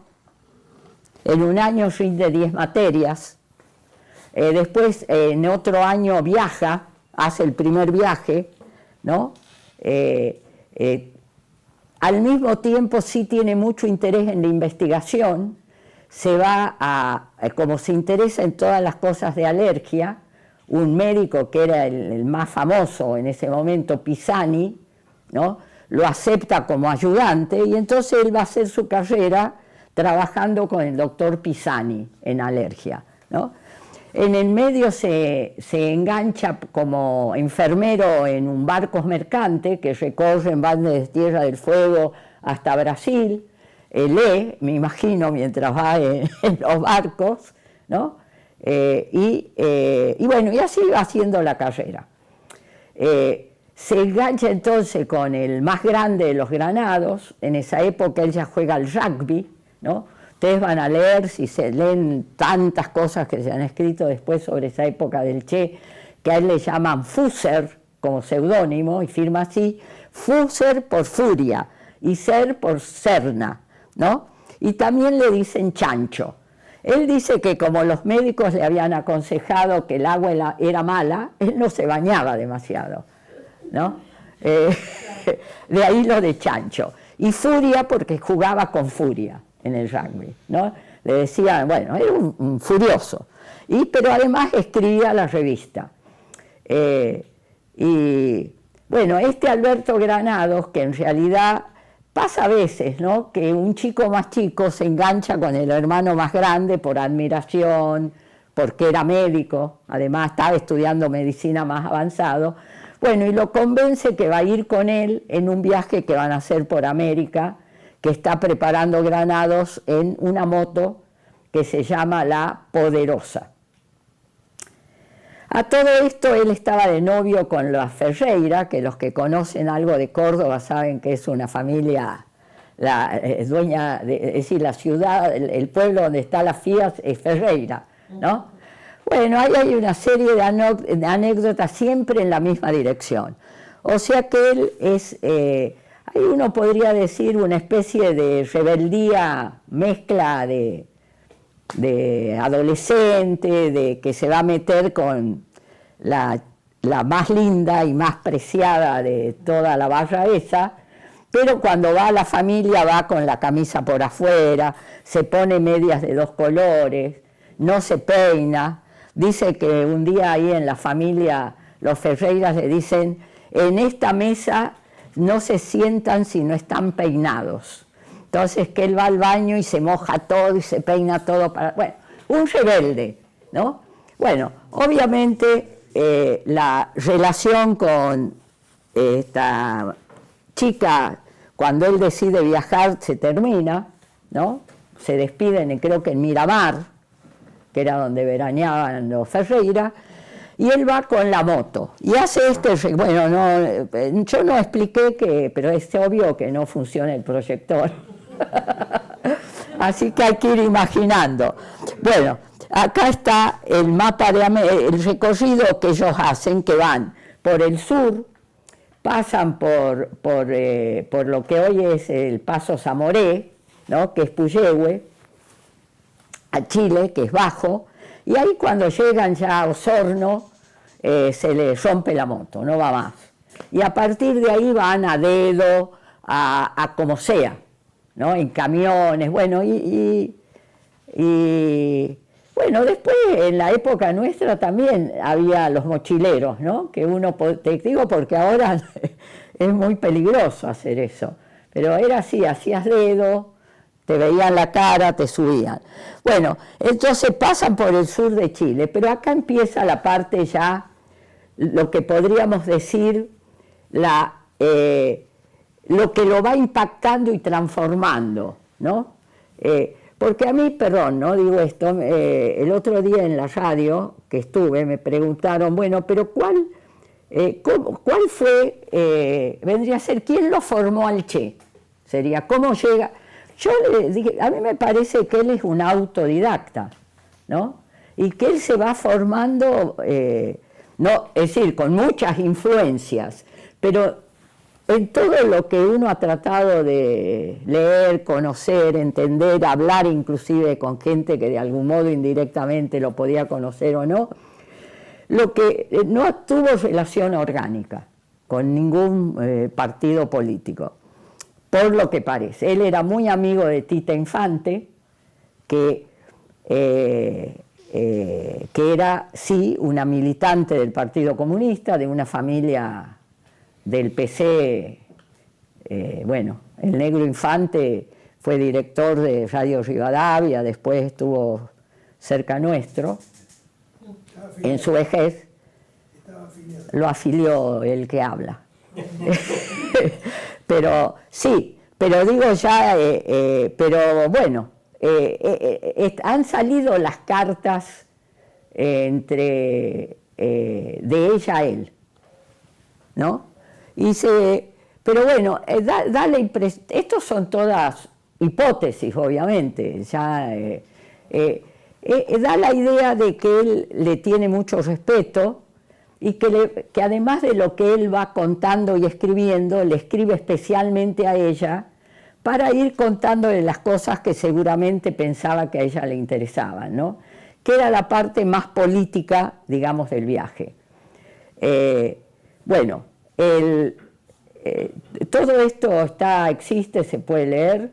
rinde 10 materias, después en otro año viaja, hace el primer viaje, ¿no? Al mismo tiempo sí tiene mucho interés en la investigación, se va como se interesa en todas las cosas de alergia, un médico que era el más famoso en ese momento, Pisani, ¿no?, lo acepta como ayudante y entonces él va a hacer su carrera trabajando con el doctor Pisani en alergia, ¿no? En el medio se engancha como enfermero en un barco mercante que recorre, van desde Tierra del Fuego hasta Brasil, lee, me imagino, mientras va en los barcos, ¿no? Y bueno, y así va haciendo la carrera. Se engancha entonces con el más grande de los granados, en esa época él ya juega al rugby, ¿no? Ustedes van a leer, si se leen tantas cosas que se han escrito después sobre esa época del Che, que a él le llaman Fuser como seudónimo, y firma así, Fuser por furia, y Ser por Serna, ¿no? Y también le dicen Chancho. Él dice que como los médicos le habían aconsejado que el agua era mala, él no se bañaba demasiado, ¿no? De ahí lo de Chancho. Y furia porque jugaba con furia en el rugby, ¿no? Le decían, bueno, era un furioso. Pero además escribía la revista. Y bueno, este Alberto Granados, que en realidad pasa a veces, ¿no?, que un chico más chico se engancha con el hermano más grande por admiración, porque era médico, además estaba estudiando medicina más avanzado, bueno, y lo convence que va a ir con él en un viaje que van a hacer por América, que está preparando Granados en una moto que se llama La Poderosa. A todo esto él estaba de novio con la Ferreira, que los que conocen algo de Córdoba saben que es una familia dueña, es decir, la ciudad, el pueblo donde está la Fiat es Ferreira, ¿no? Bueno, ahí hay una serie de anécdotas siempre en la misma dirección. O sea que él es, ahí uno podría decir, una especie de rebeldía, mezcla de adolescente, de que se va a meter con la más linda y más preciada de toda la barra esa, pero cuando va a la familia va con la camisa por afuera, se pone medias de 2 colores, no se peina. Dice que un día ahí en la familia los Ferreiras le dicen: en esta mesa no se sientan si no están peinados. Entonces que él va al baño y se moja todo y se peina todo para... Bueno, un rebelde, ¿no? Bueno, obviamente la relación con esta chica, cuando él decide viajar, se termina, ¿no? Se despiden, creo que en Miramar, que era donde veraneaban los Ferreira, y él va con la moto. Y hace bueno, no, yo no expliqué que, pero es obvio que no funciona el proyector. Así que hay que ir imaginando. Bueno, acá está el mapa el recorrido que ellos hacen, que van por el sur, pasan por lo que hoy es el Paso Zamoré, ¿no?, que es Puyehue, a Chile, que es bajo, y ahí cuando llegan ya a Osorno se les rompe la moto, no va más. Y a partir de ahí van a dedo, a como sea, ¿no?, en camiones, bueno, y bueno, después en la época nuestra también había los mochileros, ¿no?, que uno, te digo porque ahora es muy peligroso hacer eso, pero era así, hacías dedo, te veían la cara, te subían. Bueno, entonces pasan por el sur de Chile, pero acá empieza la parte ya, lo que podríamos decir, lo que lo va impactando y transformando, ¿no? Porque a mí, perdón, ¿no?, digo esto, el otro día en la radio que estuve me preguntaron, bueno, pero ¿cuál fue, vendría a ser, quién lo formó al Che? Sería, ¿cómo llega? Yo le dije, a mí me parece que él es un autodidacta, ¿no? Y que él se va formando, no, es decir, con muchas influencias, pero en todo lo que uno ha tratado de leer, conocer, entender, hablar inclusive con gente que de algún modo indirectamente lo podía conocer o no, lo que no tuvo relación orgánica con ningún partido político, por lo que parece. Él era muy amigo de Tita Infante, que era, sí, una militante del Partido Comunista, de una familia del PC, bueno, el negro Infante fue director de Radio Rivadavia, después estuvo cerca nuestro, en su vejez, lo afilió el que habla. Pero sí, pero digo ya, pero bueno, han salido las cartas de ella a él, ¿no? Pero bueno, da la impresión, estos son todas hipótesis, obviamente, ya da la idea de que él le tiene mucho respeto y que además de lo que él va contando y escribiendo, le escribe especialmente a ella para ir contándole las cosas que seguramente pensaba que a ella le interesaban, ¿no?, que era la parte más política, digamos, del viaje. Bueno, todo esto existe, se puede leer,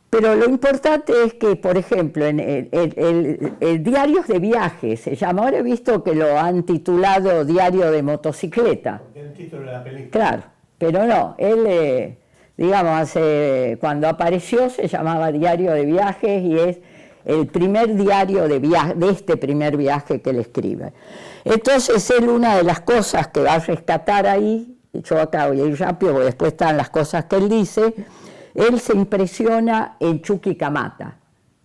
pero lo importante es que, por ejemplo, en el Diarios de Viaje se llama, ahora he visto que lo han titulado Diario de Motocicleta. El título de la película. Claro, pero no, él, digamos, cuando apareció se llamaba Diario de Viajes y es el primer diario de este primer viaje que él escribe. Entonces él, una de las cosas que va a rescatar ahí, yo acá voy a ir rápido porque después están las cosas que él dice, él se impresiona en Chuquicamata,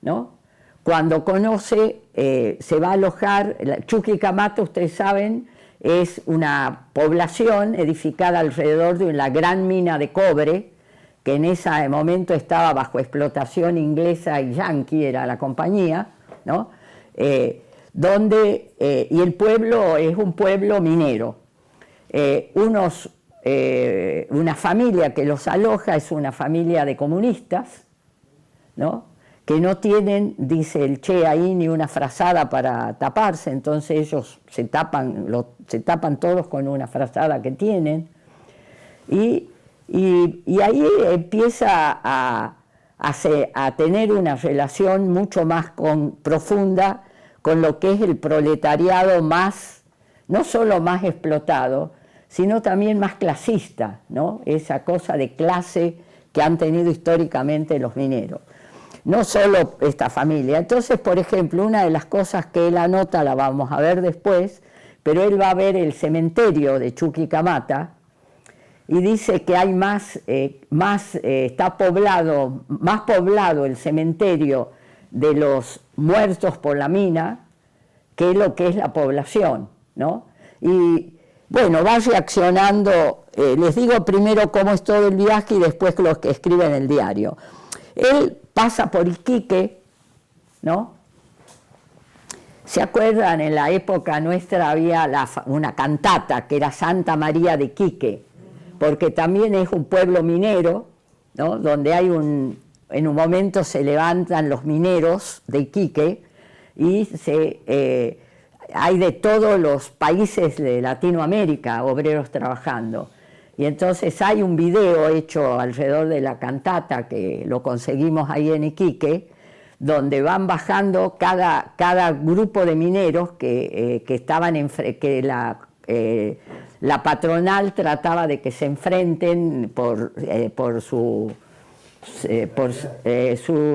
¿no? Cuando conoce, se va a alojar, Chuquicamata, ustedes saben, es una población edificada alrededor de la gran mina de cobre, que en ese momento estaba bajo explotación inglesa y yanqui, era la compañía, ¿no? Y el pueblo es un pueblo minero. Una familia que los aloja es una familia de comunistas, ¿no? Que no tienen, dice el Che ahí, ni una frazada para taparse, entonces ellos se tapan todos con una frazada que tienen, y ahí empieza a tener una relación mucho más profunda con lo que es el proletariado más, no solo más explotado, sino también más clasista, ¿no? Esa cosa de clase que han tenido históricamente los mineros. No solo esta familia. Entonces, por ejemplo, una de las cosas que él anota, la vamos a ver después, pero él va a ver el cementerio de Chuquicamata y dice que hay está más poblado el cementerio de los muertos por la mina que lo que es la población, ¿no? Y bueno, va reaccionando, les digo primero cómo es todo el viaje y después lo que escribe en el diario. Él pasa por Iquique, ¿no? ¿Se acuerdan? En la época nuestra había una cantata que era Santa María de Iquique, porque también es un pueblo minero, ¿no? Donde hay en un momento se levantan los mineros de Iquique y hay de todos los países de Latinoamérica obreros trabajando. Y entonces hay un video hecho alrededor de la cantata, que lo conseguimos ahí en Iquique, donde van bajando cada grupo de mineros que estaban la patronal trataba de que se enfrenten por su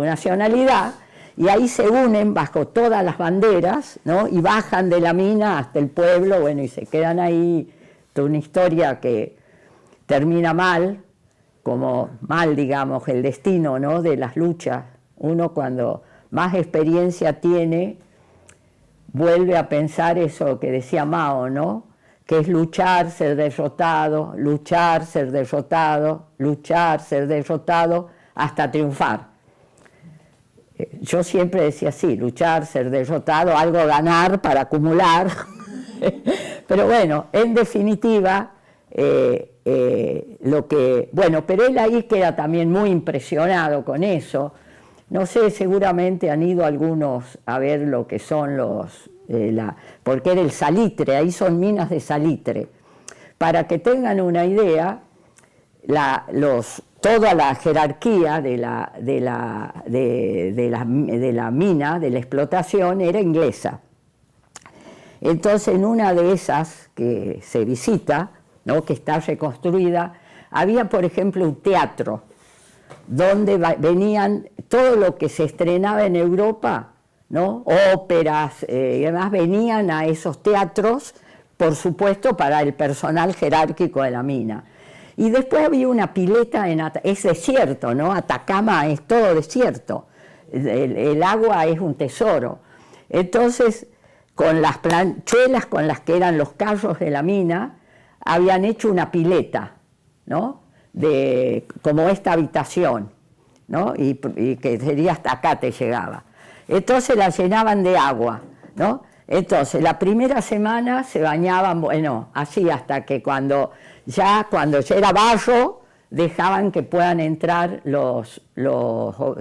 nacionalidad, y ahí se unen bajo todas las banderas, ¿no? Y bajan de la mina hasta el pueblo, bueno, y se quedan ahí. Toda una historia que termina mal, digamos, el destino, ¿no? De las luchas. Uno, cuando más experiencia tiene, vuelve a pensar eso que decía Mao, ¿no? Que es luchar, ser derrotado, luchar, ser derrotado, luchar, ser derrotado, hasta triunfar. Yo siempre decía así, luchar, ser derrotado, algo ganar para acumular. Pero bueno, en definitiva, pero él ahí queda también muy impresionado con eso. No sé, seguramente han ido algunos a ver lo que son porque era el salitre, ahí son minas de salitre. Para que tengan una idea, toda la jerarquía de la mina, de la explotación, era inglesa. Entonces, en una de esas que se visita, ¿no? Que está reconstruida, había, por ejemplo, un teatro donde venían todo lo que se estrenaba en Europa, ¿no? Óperas y demás, venían a esos teatros, por supuesto, para el personal jerárquico de la mina. Y después había una pileta, es desierto, ¿no? Atacama es todo desierto, el agua es un tesoro. Entonces, con las planchuelas con las que eran los carros de la mina, habían hecho una pileta, ¿no? Como esta habitación, ¿no? Y que sería hasta acá te llegaba. Entonces la llenaban de agua, ¿no? Entonces la primera semana se bañaban, bueno, así hasta que cuando ya era barro, dejaban que puedan entrar los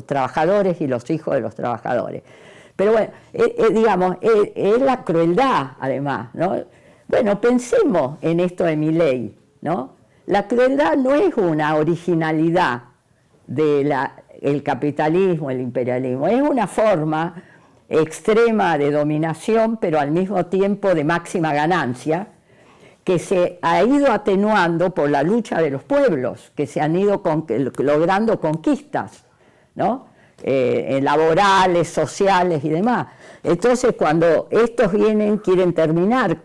trabajadores y los hijos de los trabajadores. Pero bueno, digamos, es la crueldad además, ¿no? Bueno, pensemos en esto de Milei, ¿no? La crueldad no es una originalidad del capitalismo, el imperialismo, es una forma extrema de dominación, pero al mismo tiempo de máxima ganancia, que se ha ido atenuando por la lucha de los pueblos, que se han ido logrando conquistas, ¿no? Laborales, sociales y demás. Entonces, cuando estos quieren terminar,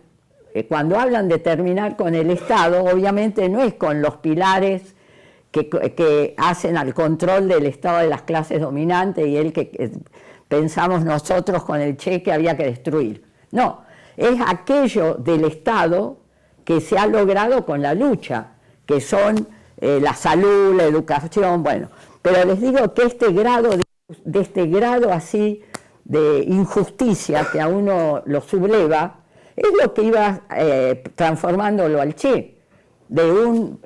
cuando hablan de terminar con el Estado, obviamente no es con los pilares que hacen al control del Estado de las clases dominantes y el que pensamos nosotros con el Che que había que destruir. No, es aquello del Estado que se ha logrado con la lucha, que son la salud, la educación, bueno. Pero les digo que este grado así de injusticia que a uno lo subleva, es lo que iba transformándolo al Che, de un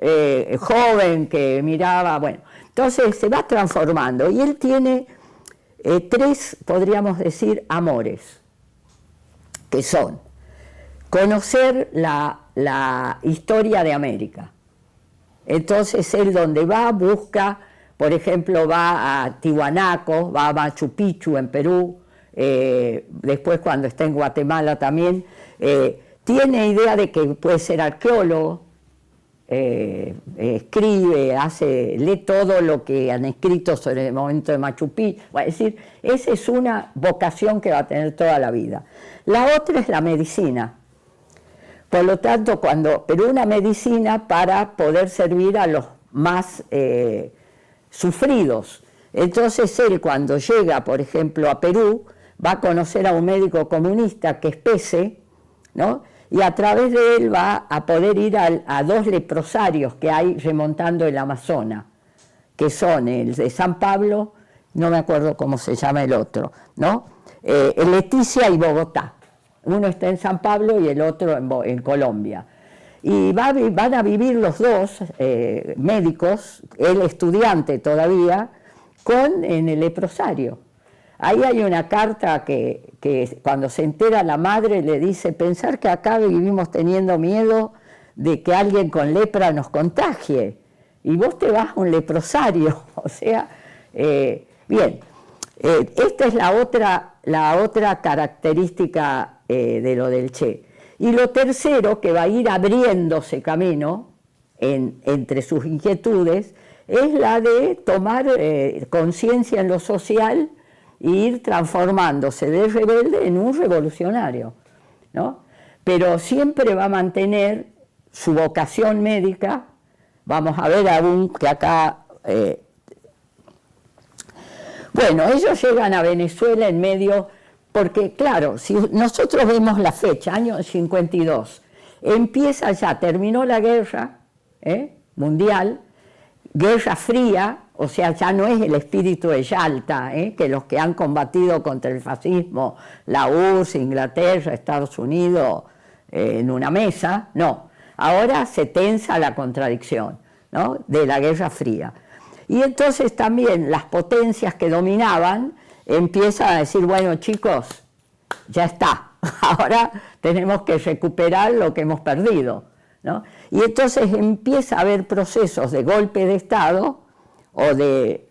joven que miraba, bueno. Entonces se va transformando y él tiene tres, podríamos decir, amores, que son conocer la historia de América. Entonces él donde va, busca, por ejemplo, va a Tiwanaku, va a Machu Picchu en Perú, después cuando está en Guatemala también, tiene idea de que puede ser arqueólogo, escribe, lee todo lo que han escrito sobre el momento de Machu Picchu, es decir, esa es una vocación que va a tener toda la vida. La otra es la medicina. Por lo tanto, pero una medicina para poder servir a los más sufridos. Entonces él cuando llega, por ejemplo, a Perú, va a conocer a un médico comunista que es Pese, ¿no? Y a través de él va a poder ir a dos leprosarios que hay remontando el Amazonas, que son el de San Pablo, no me acuerdo cómo se llama el otro, ¿no? Leticia y Bogotá. Uno está en San Pablo y el otro en Colombia. Y van a vivir los dos médicos, él estudiante todavía, en el leprosario. Ahí hay una carta que cuando se entera la madre le dice, pensar que acá vivimos teniendo miedo de que alguien con lepra nos contagie, y vos te vas a un leprosario, o sea, bien, esta es la otra característica de lo del Che. Y lo tercero, que va a ir abriéndose camino entre sus inquietudes, es la de tomar conciencia en lo social e ir transformándose de rebelde en un revolucionario, ¿no? Pero siempre va a mantener su vocación médica. Vamos a ver aún que acá... Bueno, ellos llegan a Venezuela en medio... Porque, claro, si nosotros vemos la fecha, año 52, empieza ya, terminó la guerra mundial, Guerra Fría, o sea, ya no es el espíritu de Yalta, que los que han combatido contra el fascismo, la URSS, Inglaterra, Estados Unidos, en una mesa, no. Ahora se tensa la contradicción, ¿no?, de la Guerra Fría. Y entonces también las potencias que dominaban empiezan a decir, bueno, chicos, ya está, ahora tenemos que recuperar lo que hemos perdido, ¿no? Y entonces empieza a haber procesos de golpe de Estado o de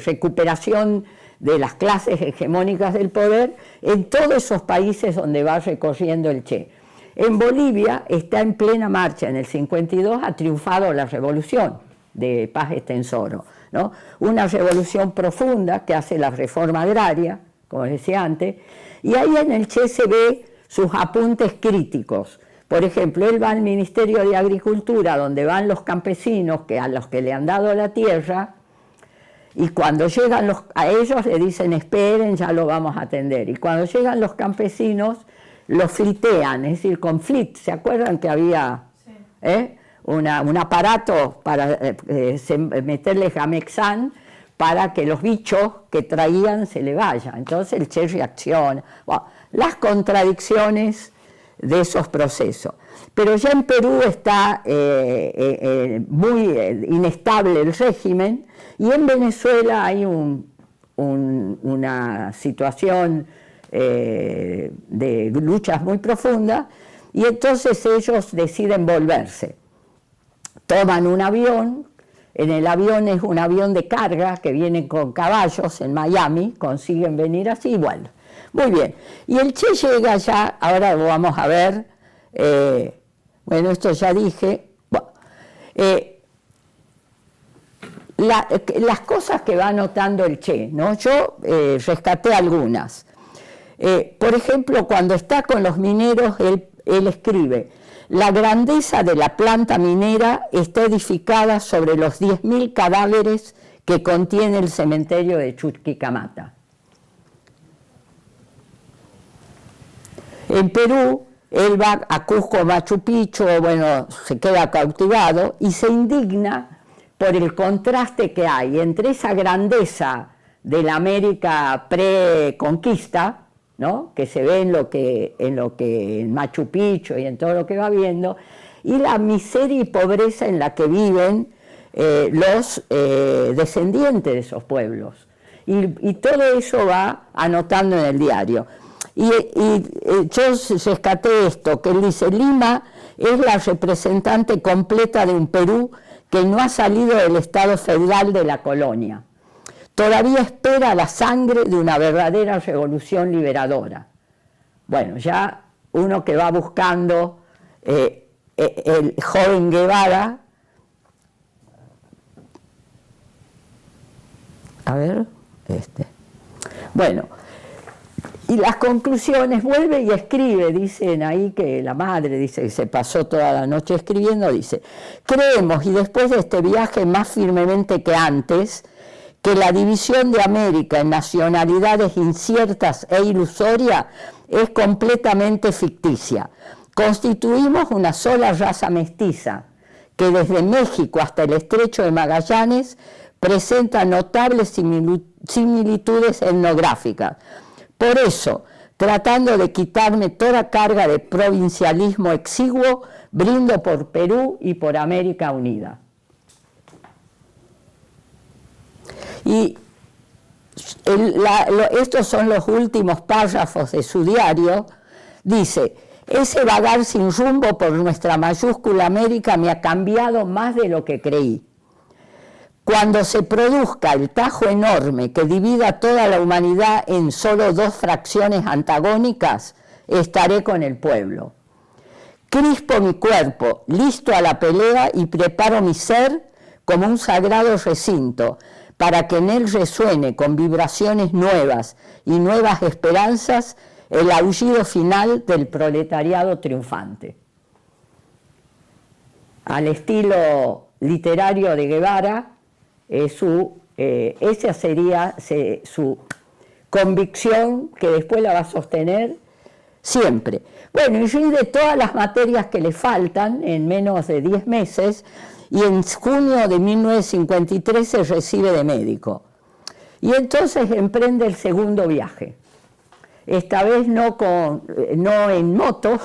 recuperación de las clases hegemónicas del poder en todos esos países donde va recorriendo el Che. En Bolivia está en plena marcha, en el 52 ha triunfado la revolución de Paz Estenssoro, ¿no? Una revolución profunda que hace la reforma agraria, como decía antes, y ahí en el Che se ve sus apuntes críticos. Por ejemplo, él va al Ministerio de Agricultura, donde van los campesinos a los que le han dado la tierra, y cuando llegan a ellos le dicen, esperen, ya lo vamos a atender. Y cuando llegan los campesinos, los flitean, es decir, con flit. ¿Se acuerdan que había un aparato para meterle Jamexan para que los bichos que traían se le vayan? Entonces el Che reacciona. Bueno, las contradicciones de esos procesos. Pero ya en Perú está muy inestable el régimen, y en Venezuela hay una situación de luchas muy profundas, y entonces ellos deciden volverse. Toman un avión, en el avión es un avión de carga que viene con caballos en Miami, consiguen venir así y vuelven. Muy bien. Y el Che llega ya, ahora lo vamos a ver, bueno, esto ya dije. Bueno, las cosas que va anotando el Che, ¿no? Yo rescaté algunas. Por ejemplo, cuando está con los mineros, él escribe: la grandeza de la planta minera está edificada sobre los 10.000 cadáveres que contiene el cementerio de Chuquicamata. En Perú, él va a Cusco, Machu Picchu, bueno, se queda cautivado y se indigna por el contraste que hay entre esa grandeza de la América pre-conquista, ¿no?, que se ve en Machu Picchu y en todo lo que va viendo, y la miseria y pobreza en la que viven los descendientes de esos pueblos. Y todo eso va anotando en el diario. Y yo rescaté esto, que él dice: Lima es la representante completa de un Perú que no ha salido del estado feudal de la colonia. Todavía espera la sangre de una verdadera revolución liberadora. Bueno, ya uno que va buscando el joven Guevara. A ver, Bueno, y las conclusiones, vuelve y escribe, dicen ahí que la madre dice que se pasó toda la noche escribiendo, dice: creemos, y después de este viaje más firmemente que antes, que la división de América en nacionalidades inciertas e ilusorias es completamente ficticia. Constituimos una sola raza mestiza, que desde México hasta el Estrecho de Magallanes presenta notables similitudes etnográficas. Por eso, tratando de quitarme toda carga de provincialismo exiguo, brindo por Perú y por América Unida. Y estos son los últimos párrafos de su diario. Dice: ese vagar sin rumbo por nuestra mayúscula América me ha cambiado más de lo que creí. Cuando se produzca el tajo enorme que divida toda la humanidad en solo dos fracciones antagónicas, estaré con el pueblo. Crispo mi cuerpo, listo a la pelea, y preparo mi ser como un sagrado recinto, para que en él resuene con vibraciones nuevas y nuevas esperanzas el aullido final del proletariado triunfante. Al estilo literario de Guevara, esa sería su convicción, que después la va a sostener siempre. Bueno, y rinde todas las materias que le faltan en menos de 10 meses, y en junio de 1953 se recibe de médico. Y entonces emprende el segundo viaje. Esta vez no en moto,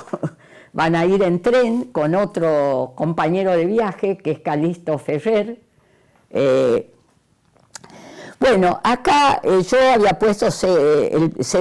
van a ir en tren con otro compañero de viaje, que es Calixto Ferrer. Bueno, acá yo había puesto, se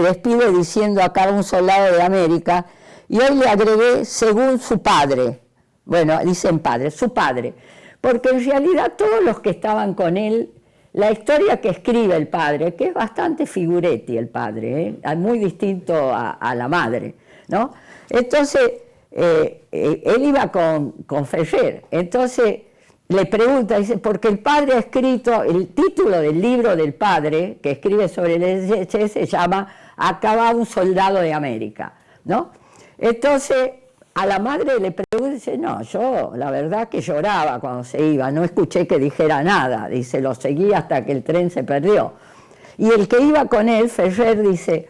despide diciendo a cada un soldado de América, y hoy le agregué según su padre. Bueno, dicen padre, su padre, porque en realidad todos los que estaban con él, la historia que escribe el padre, que es bastante figuretti el padre, muy distinto a la madre, ¿no? Entonces, él iba con Ferrer, entonces le pregunta, dice, porque el padre ha escrito, el título del libro del padre, que escribe sobre el Che, se llama Acaba un soldado de América, ¿no? Entonces, a la madre le pregunta, dice, no, yo la verdad que lloraba cuando se iba, no escuché que dijera nada, dice, lo seguí hasta que el tren se perdió. Y el que iba con él, Ferrer, dice,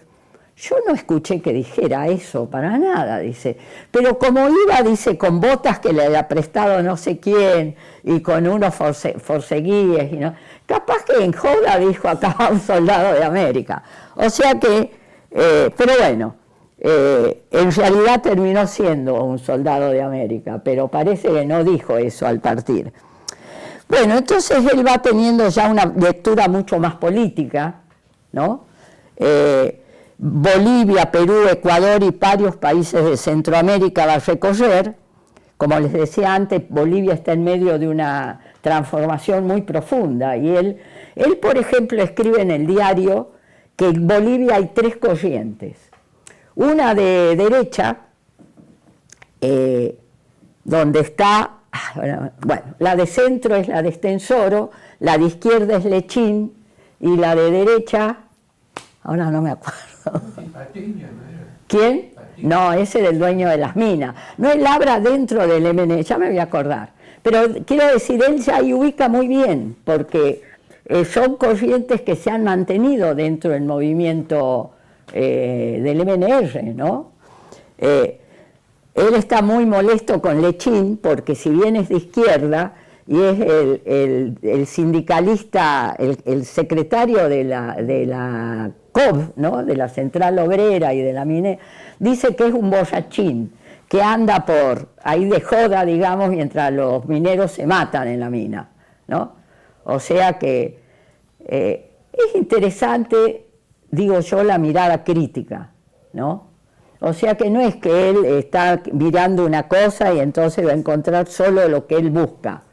yo no escuché que dijera eso para nada, dice, pero como iba, dice, con botas que le había prestado no sé quién, y con unos forceguíes, y no, capaz que en joda dijo, acá un soldado de América. O sea que, pero bueno, en realidad terminó siendo un soldado de América, pero parece que no dijo eso al partir. Bueno, entonces él va teniendo ya una lectura mucho más política, ¿no? Bolivia, Perú, Ecuador y varios países de Centroamérica va a recorrer. Como les decía antes, Bolivia está en medio de una transformación muy profunda, y él por ejemplo, escribe en el diario que en Bolivia hay 3 corrientes. Una de derecha, donde está, bueno, la de centro es la de Estensoro, la de izquierda es Lechín, y la de derecha, ahora no me acuerdo. ¿Quién? No, ese era el dueño de las minas. No, él habla dentro del MN, ya me voy a acordar. Pero quiero decir, él se ahí ubica muy bien, porque son corrientes que se han mantenido dentro del movimiento del MNR, ¿no? Él está muy molesto con Lechín, porque si bien es de izquierda, y es el sindicalista, el secretario de la COB, ¿no? De la Central Obrera y de la minera, dice que es un borrachín, que anda por ahí de joda, digamos, mientras los mineros se matan en la mina, ¿no? O sea que es interesante, digo yo, la mirada crítica, ¿no? O sea que no es que él está mirando una cosa y entonces va a encontrar solo lo que él busca.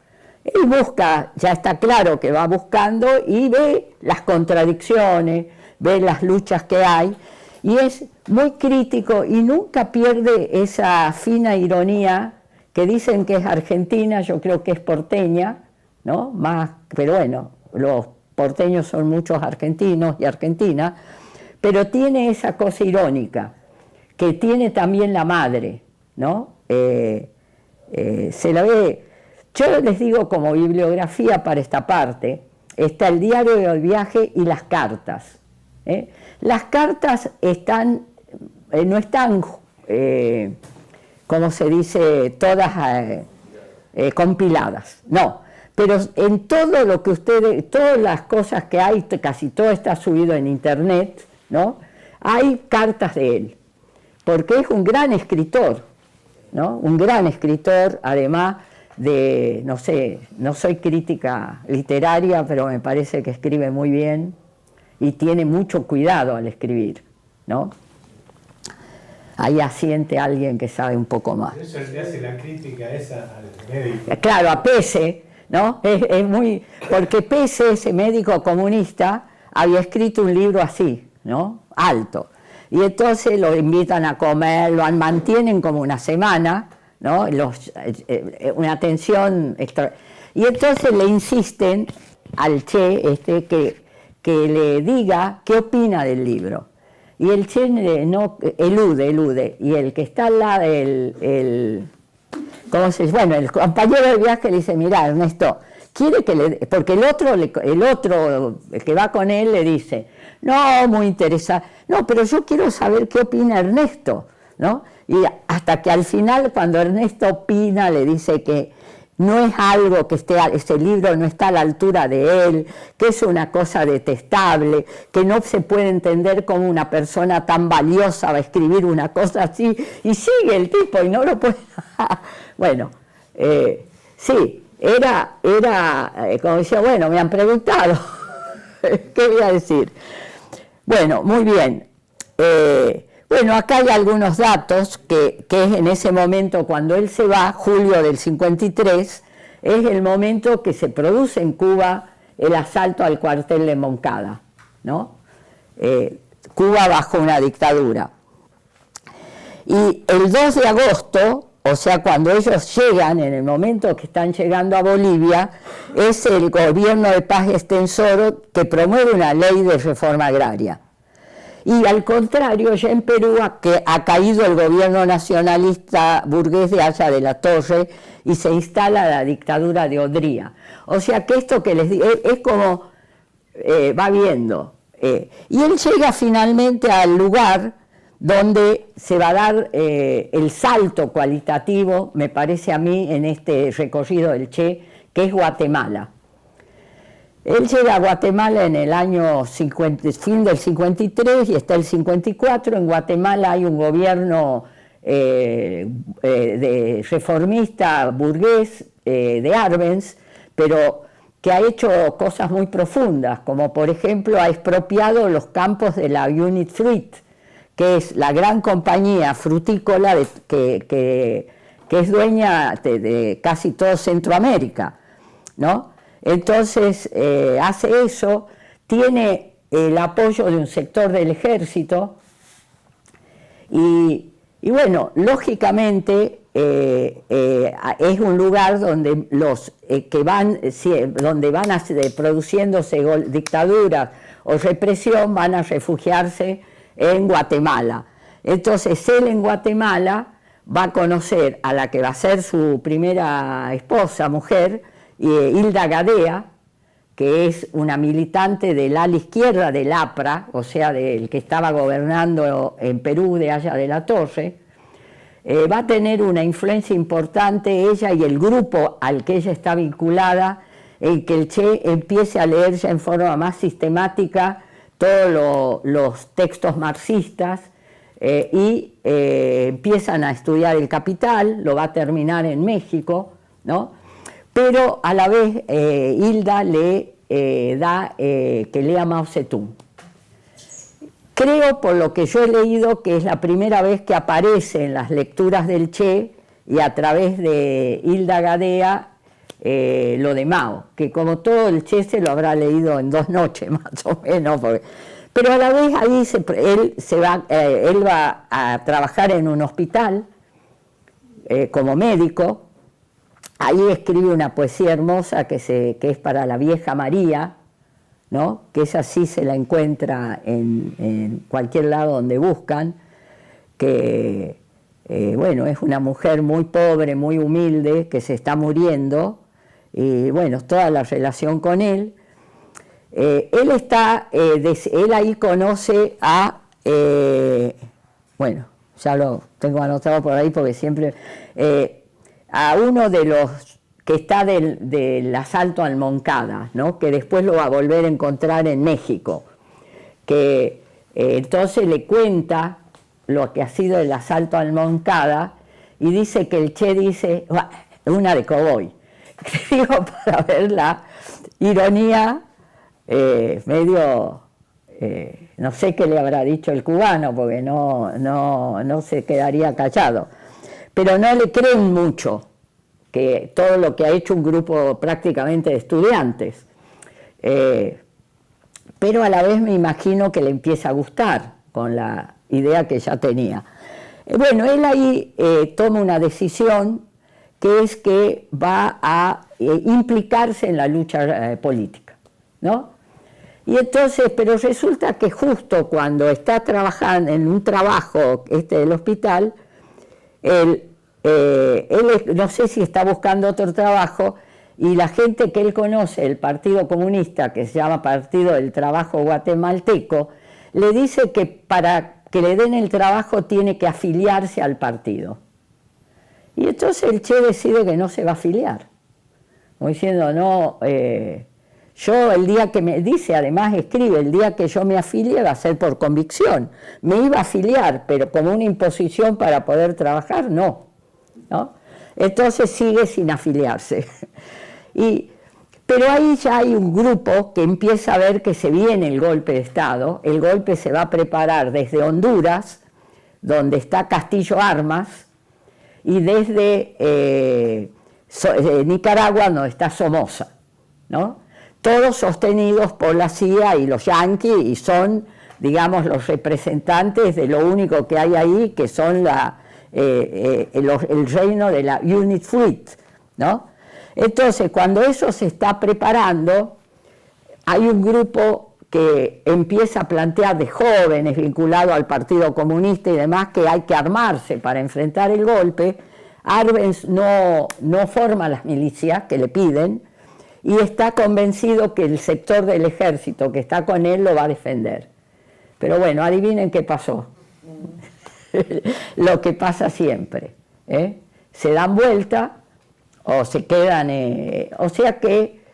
Él busca, ya está claro que va buscando y ve las contradicciones, ve las luchas que hay, y es muy crítico y nunca pierde esa fina ironía que dicen que es argentina, yo creo que es porteña, ¿no? Más, pero bueno, los porteños son muchos argentinos y argentinas, pero tiene esa cosa irónica, que tiene también la madre, ¿no? Se la ve. Yo les digo, como bibliografía para esta parte, está el diario del viaje y las cartas. Las cartas no están, como se dice, todas compiladas, no. Pero en todo lo que todas las cosas que hay, casi todo está subido en internet, ¿no? Hay cartas de él, porque es un gran escritor, ¿no? Un gran escritor, además de, no sé, no soy crítica literaria, pero me parece que escribe muy bien y tiene mucho cuidado al escribir, ¿no? Ahí asiente alguien que sabe un poco más. Eso le hace la crítica esa al médico. Claro, a Pese, ¿no? Es muy, porque Pese, ese médico comunista, había escrito un libro así, ¿no? Alto. Y entonces lo invitan a comer, lo mantienen como una semana, ¿no? Una atención extra. Y entonces le insisten al Che que le diga qué opina del libro. Y el Che no, elude. Y el que está al lado, ¿cómo se dice? Bueno, el compañero de viaje le dice, mira, Ernesto, quiere que le... Porque el otro, el que va con él, le dice, no, muy interesante. No, pero yo quiero saber qué opina Ernesto, ¿no? Y hasta que al final, cuando Ernesto opina, le dice que no es algo que ese libro no está a la altura de él, que es una cosa detestable, que no se puede entender cómo una persona tan valiosa va a escribir una cosa así, y sigue el tipo y no lo puede... Bueno, sí, era como decía, bueno, me han preguntado, ¿qué voy a decir? Bueno, muy bien. Bueno, acá hay algunos datos que es en ese momento cuando él se va, julio del 53, es el momento que se produce en Cuba el asalto al cuartel de Moncada, ¿no? Cuba bajo una dictadura. Y el 2 de agosto, o sea, cuando ellos llegan, en el momento que están llegando a Bolivia, es el gobierno de Paz Estensoro que promueve una ley de reforma agraria. Y al contrario, ya en Perú ha caído el gobierno nacionalista burgués de Haya de la Torre y se instala la dictadura de Odría. O sea que esto que les digo es como va viendo. Y él llega finalmente al lugar donde se va a dar el salto cualitativo, me parece a mí, en este recorrido del Che, que es Guatemala. Él llega a Guatemala en el año fin del 53 y está el 54. En Guatemala hay un gobierno de reformista burgués de Arbenz, pero que ha hecho cosas muy profundas, como por ejemplo ha expropiado los campos de la Unit Fruit, que es la gran compañía frutícola que es dueña de casi todo Centroamérica, ¿no? Entonces hace eso, tiene el apoyo de un sector del ejército y bueno, lógicamente es un lugar donde donde van produciéndose dictaduras o represión van a refugiarse en Guatemala. Entonces él en Guatemala va a conocer a la que va a ser su primera esposa, mujer, Hilda Gadea, que es una militante del ala izquierda del APRA, o sea, del que estaba gobernando en Perú de allá de la Torre. Va a tener una influencia importante ella y el grupo al que ella está vinculada, en que el Che empiece a leer ya en forma más sistemática todos los textos marxistas y empiezan a estudiar El Capital, lo va a terminar en México, ¿no? Pero a la vez Hilda le da que lea Mao Zedong. Creo, por lo que yo he leído, que es la primera vez que aparece en las lecturas del Che y a través de Hilda Gadea lo de Mao, que como todo el Che se lo habrá leído en 2 noches más o menos, pero a la vez ahí él va a trabajar en un hospital como médico. Ahí escribe una poesía hermosa que es para la vieja María, ¿no? Que esa sí se la encuentra en cualquier lado donde buscan, que bueno, es una mujer muy pobre, muy humilde, que se está muriendo, y bueno, toda la relación con él. Él ahí conoce a, bueno, ya lo tengo anotado por ahí porque siempre, a uno de los que está del asalto al Moncada, ¿no? Que después lo va a volver a encontrar en México, que entonces le cuenta lo que ha sido el asalto al Moncada y dice que el Che dice, una de cowboy, digo, para ver la ironía medio, no sé qué le habrá dicho el cubano, porque no se quedaría callado, pero no le creen mucho que todo lo que ha hecho un grupo prácticamente de estudiantes, pero a la vez me imagino que le empieza a gustar con la idea que ya tenía. Bueno, él ahí toma una decisión que es que va a implicarse en la lucha política, ¿no? Y entonces, pero resulta que justo cuando está trabajando en un trabajo del hospital, él no sé si está buscando otro trabajo, y la gente que él conoce, el Partido Comunista, que se llama Partido del Trabajo Guatemalteco, le dice que para que le den el trabajo tiene que afiliarse al partido. Y entonces el Che decide que no se va a afiliar, como diciendo, no, yo el día que me dice, además escribe, el día que yo me afilie va a ser por convicción. Me iba a afiliar, pero como una imposición para poder trabajar, no. Entonces sigue sin afiliarse. Pero ahí ya hay un grupo que empieza a ver que se viene el golpe de Estado. El golpe se va a preparar desde Honduras, donde está Castillo Armas, y desde Nicaragua, donde está Somoza, ¿no? Todos sostenidos por la CIA y los yanquis, y son, digamos, los representantes de lo único que hay ahí, que son el reino de la Unit Fleet, ¿no? Entonces, cuando eso se está preparando, hay un grupo que empieza a plantear de jóvenes vinculados al Partido Comunista y demás que hay que armarse para enfrentar el golpe. Arbenz no forma las milicias que le piden y está convencido que el sector del ejército que está con él lo va a defender. Pero bueno, adivinen qué pasó. Lo que pasa siempre, se dan vuelta o se quedan, o sea que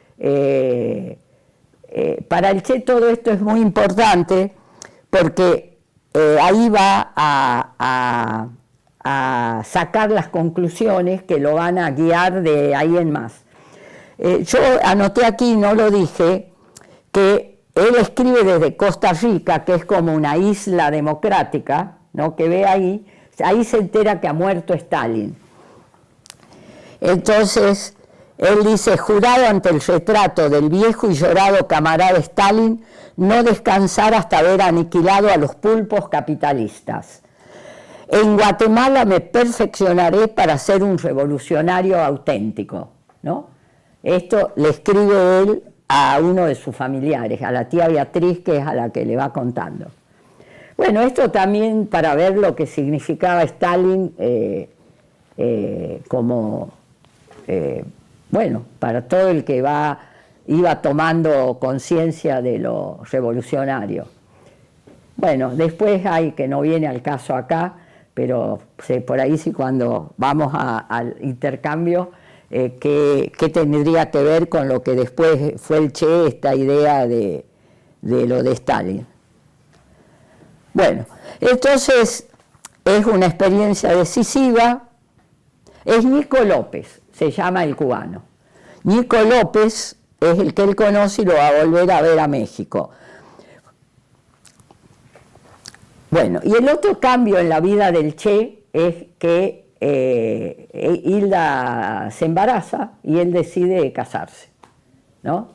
para el Che todo esto es muy importante porque ahí va a sacar las conclusiones que lo van a guiar de ahí en más. Yo anoté aquí, no lo dije, que él escribe desde Costa Rica, que es como una isla democrática, ¿no? Que ve ahí se entera que ha muerto Stalin. Entonces, Él dice, jurado ante el retrato del viejo y llorado camarada Stalin, no descansar hasta haber aniquilado a los pulpos capitalistas. En Guatemala me perfeccionaré para ser un revolucionario auténtico, ¿no? Esto le escribe él a uno de sus familiares, a la tía Beatriz, que es a la que le va contando. Bueno, esto también para ver lo que significaba Stalin bueno, para todo el que iba tomando conciencia de lo revolucionario. Bueno, después hay, que no viene al caso acá, pero por ahí sí cuando vamos al intercambio, ¿qué tendría que ver con lo que después fue el Che, esta idea de lo de Stalin? Bueno, entonces es una experiencia decisiva. Es Nico López, se llama el cubano. Nico López es el que él conoce y lo va a volver a ver a México. Bueno, y el otro cambio en la vida del Che es que Hilda se embaraza y él decide casarse, ¿no?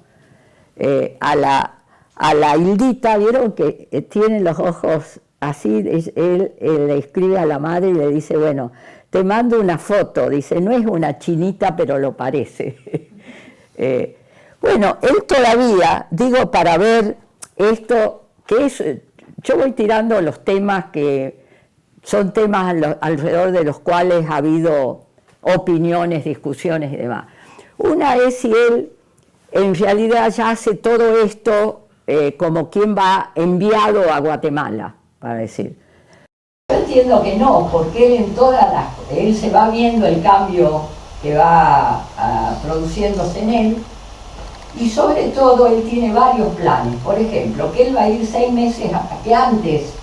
A la Hildita, vieron que tiene los ojos así, él le escribe a la madre y le dice, bueno, te mando una foto, dice, no es una chinita, pero lo parece. Bueno, él todavía, digo, para ver esto, que es, yo voy tirando los temas que son temas alrededor de los cuales ha habido opiniones, discusiones y demás. Una es si él en realidad ya hace todo esto como quien va enviado a Guatemala, para decir. Yo entiendo que no, porque él se va viendo el cambio que va produciéndose en él, y sobre todo él tiene varios planes. Por ejemplo, que él va a ir 6 meses, que antes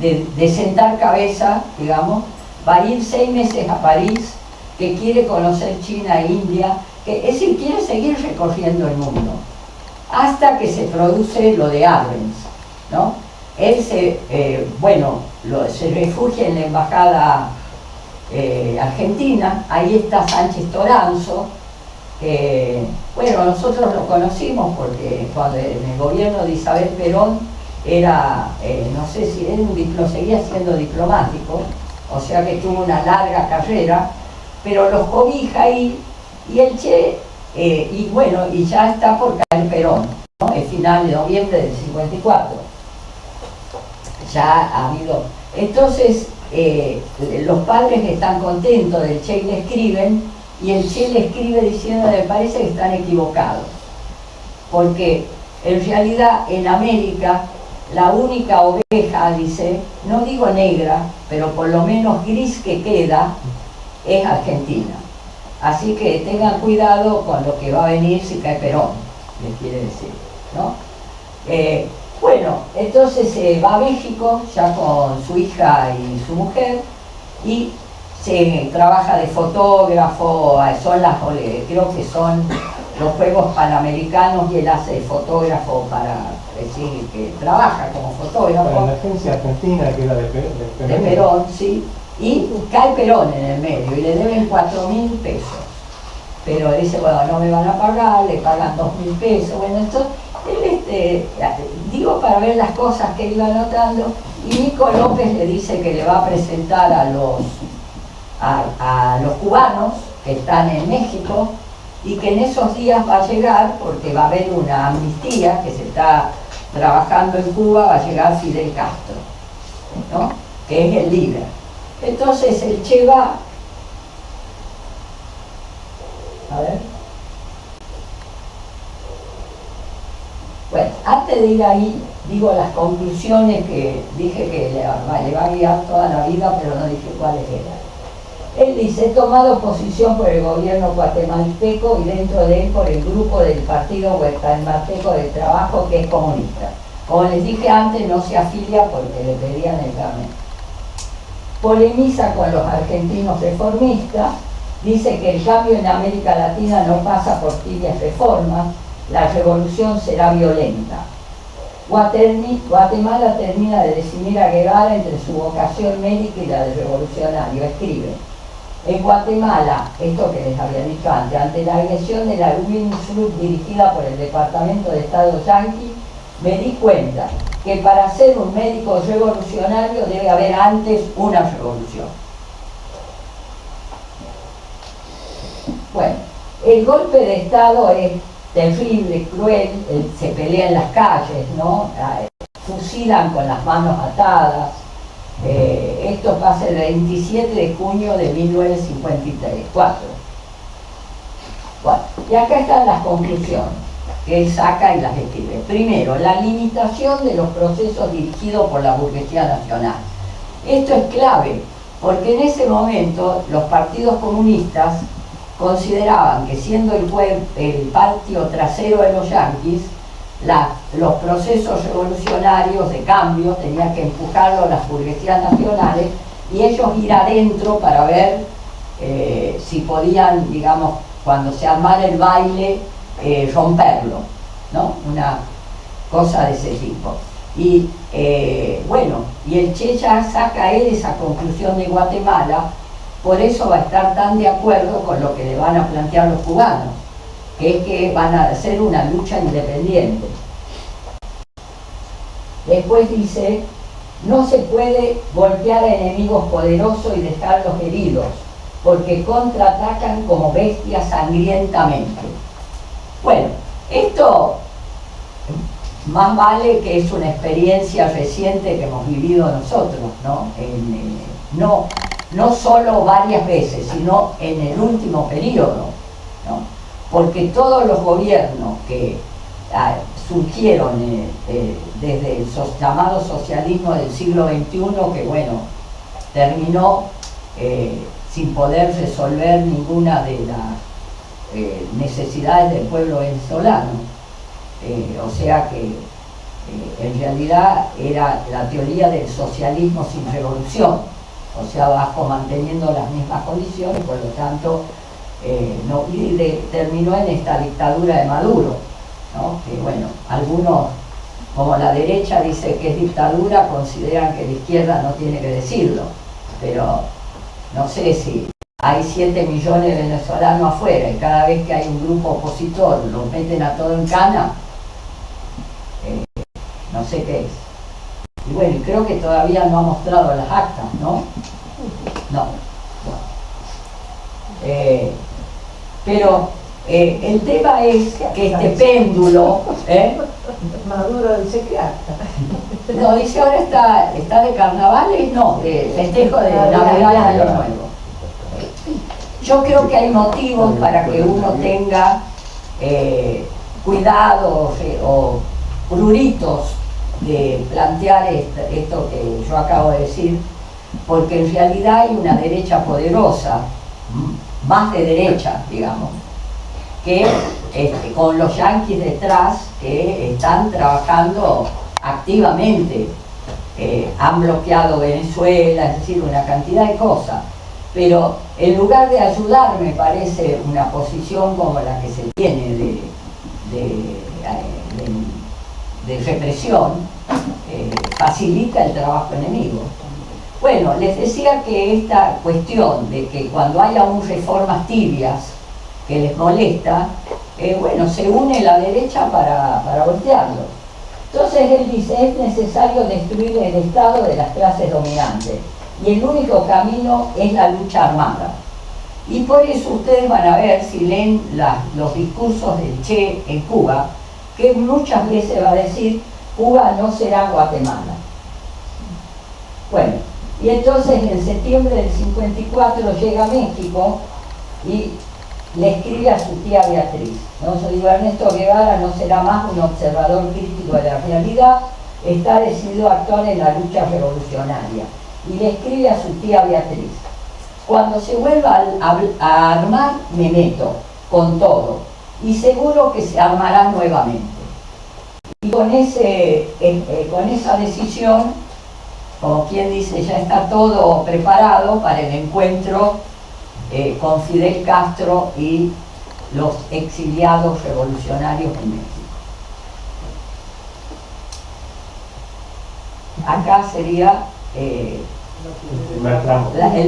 de sentar cabeza, digamos, va a ir 6 meses a París, que quiere conocer China e India, es decir, quiere seguir recorriendo el mundo, hasta que se produce lo de Arbenz, ¿no? Él se refugia en la embajada argentina, ahí está Sánchez Toranzo, bueno, nosotros lo conocimos porque cuando en el gobierno de Isabel Perón era, no sé si seguía siendo diplomático, o sea que tuvo una larga carrera, pero los cobija ahí, y el Che, y bueno, y ya está por caer Perón, ¿no? El final de noviembre del 54. Ya ha habido. Entonces, los padres están contentos del Che y le escriben, y el Che le escribe diciendo, me parece que están equivocados, porque en realidad en América la única oveja, dice, no digo negra, pero por lo menos gris que queda, es Argentina. Así que tengan cuidado con lo que va a venir si cae Perón, les quiere decir, ¿no? Bueno, entonces va a México ya con su hija y su mujer, y se trabaja de fotógrafo, creo que son los Juegos Panamericanos, y él hace de fotógrafo para decir que trabaja como fotógrafo. Para la agencia argentina que era de Perón, sí. Y cae Perón en el medio y le deben 4.000 pesos. Pero dice, bueno, no me van a pagar, le pagan 2.000 pesos. Bueno, esto, él, digo para ver las cosas que él iba anotando, y Nico López le dice que le va a presentar a los cubanos que están en México, y que en esos días va a llegar, porque va a haber una amnistía que se está trabajando en Cuba, va a llegar Fidel Castro, ¿no? Que es el líder. Entonces el Che va, a ver, bueno, antes de ir ahí, digo las conclusiones que dije que le va a guiar toda la vida, pero no dije cuáles eran. Él dice, he tomado posición por el gobierno guatemalteco y dentro de él por el grupo del Partido Guatemalteco del Trabajo, que es comunista. Como les dije antes, no se afilia porque le pedían el carnet. Polemiza con los argentinos reformistas, dice que el cambio en América Latina no pasa por tibias reformas, la revolución será violenta. Guatemala termina de definir a Guevara entre su vocación médica y la de revolucionario. Escribe, En Guatemala, esto que les había dicho antes, ante la agresión de la UNISUR dirigida por el Departamento de Estado yanqui, me di cuenta que para ser un médico revolucionario debe haber antes una revolución. Bueno, el golpe de Estado es terrible, cruel, se pelea en las calles, ¿no? Fusilan con las manos atadas. Esto pasa el 27 de junio de 1954. Bueno, y acá están las conclusiones que él saca y las escribe. Primero, la limitación de los procesos dirigidos por la burguesía nacional. Esto es clave, porque en ese momento los partidos comunistas consideraban que, siendo el patio trasero de los yanquis, los procesos revolucionarios de cambio tenían que empujarlo a las burguesías nacionales y ellos ir adentro para ver si podían, digamos, cuando se armara el baile, romperlo, ¿no? Una cosa de ese tipo. Y bueno, y el Che ya saca él esa conclusión de Guatemala, por eso va a estar tan de acuerdo con lo que le van a plantear los cubanos, que es que van a hacer una lucha independiente. Después dice, no se puede golpear a enemigos poderosos y dejarlos heridos, porque contraatacan como bestias sangrientamente. Bueno, esto más vale que es una experiencia reciente que hemos vivido nosotros, ¿no? No solo varias veces, sino en el último periodo, ¿no? Porque todos los gobiernos que surgieron desde el llamado socialismo del siglo XXI, que bueno, terminó sin poder resolver ninguna de las necesidades del pueblo venezolano, o sea que en realidad era la teoría del socialismo sin revolución, o sea, manteniendo las mismas condiciones, por lo tanto terminó en esta dictadura de Maduro, ¿no? Que bueno, algunos, como la derecha dice que es dictadura, consideran que la izquierda no tiene que decirlo, pero no sé si hay 7 millones de venezolanos afuera y cada vez que hay un grupo opositor los meten a todo en cana, no sé qué es. Y bueno, creo que todavía no ha mostrado las actas, ¿no? No. Pero el tema es que este péndulo... Maduro dice que acta. No, dice ahora está de carnavales, no, de festejo de Navidad y Año Nuevo. Yo creo que hay motivos para que uno tenga cuidado o pruritos de plantear esto que yo acabo de decir, porque en realidad hay una derecha poderosa, más de derecha, digamos, que con los yanquis detrás, que están trabajando activamente, han bloqueado Venezuela, es decir, una cantidad de cosas, pero en lugar de ayudar, me parece una posición como la que se tiene de represión, facilita el trabajo enemigo. Bueno, les decía que esta cuestión de que cuando haya aún reformas tibias que les molesta, bueno, se une la derecha para voltearlo. Entonces él dice, es necesario destruir el Estado de las clases dominantes y el único camino es la lucha armada. Y por eso ustedes van a ver, si leen los discursos del Che en Cuba, que muchas veces va a decir, Cuba no será Guatemala. Bueno, y entonces en septiembre del 54 llega a México y le escribe a su tía Beatriz, ¿no? Yo digo, Ernesto Guevara no será más un observador crítico de la realidad, está decidido a actuar en la lucha revolucionaria. Y le escribe a su tía Beatriz, cuando se vuelva a armar, me meto con todo, y seguro que se armará nuevamente. Y con esa decisión, como quien dice, ya está todo preparado para el encuentro con Fidel Castro y los exiliados revolucionarios en México. Acá sería el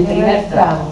primer tramo.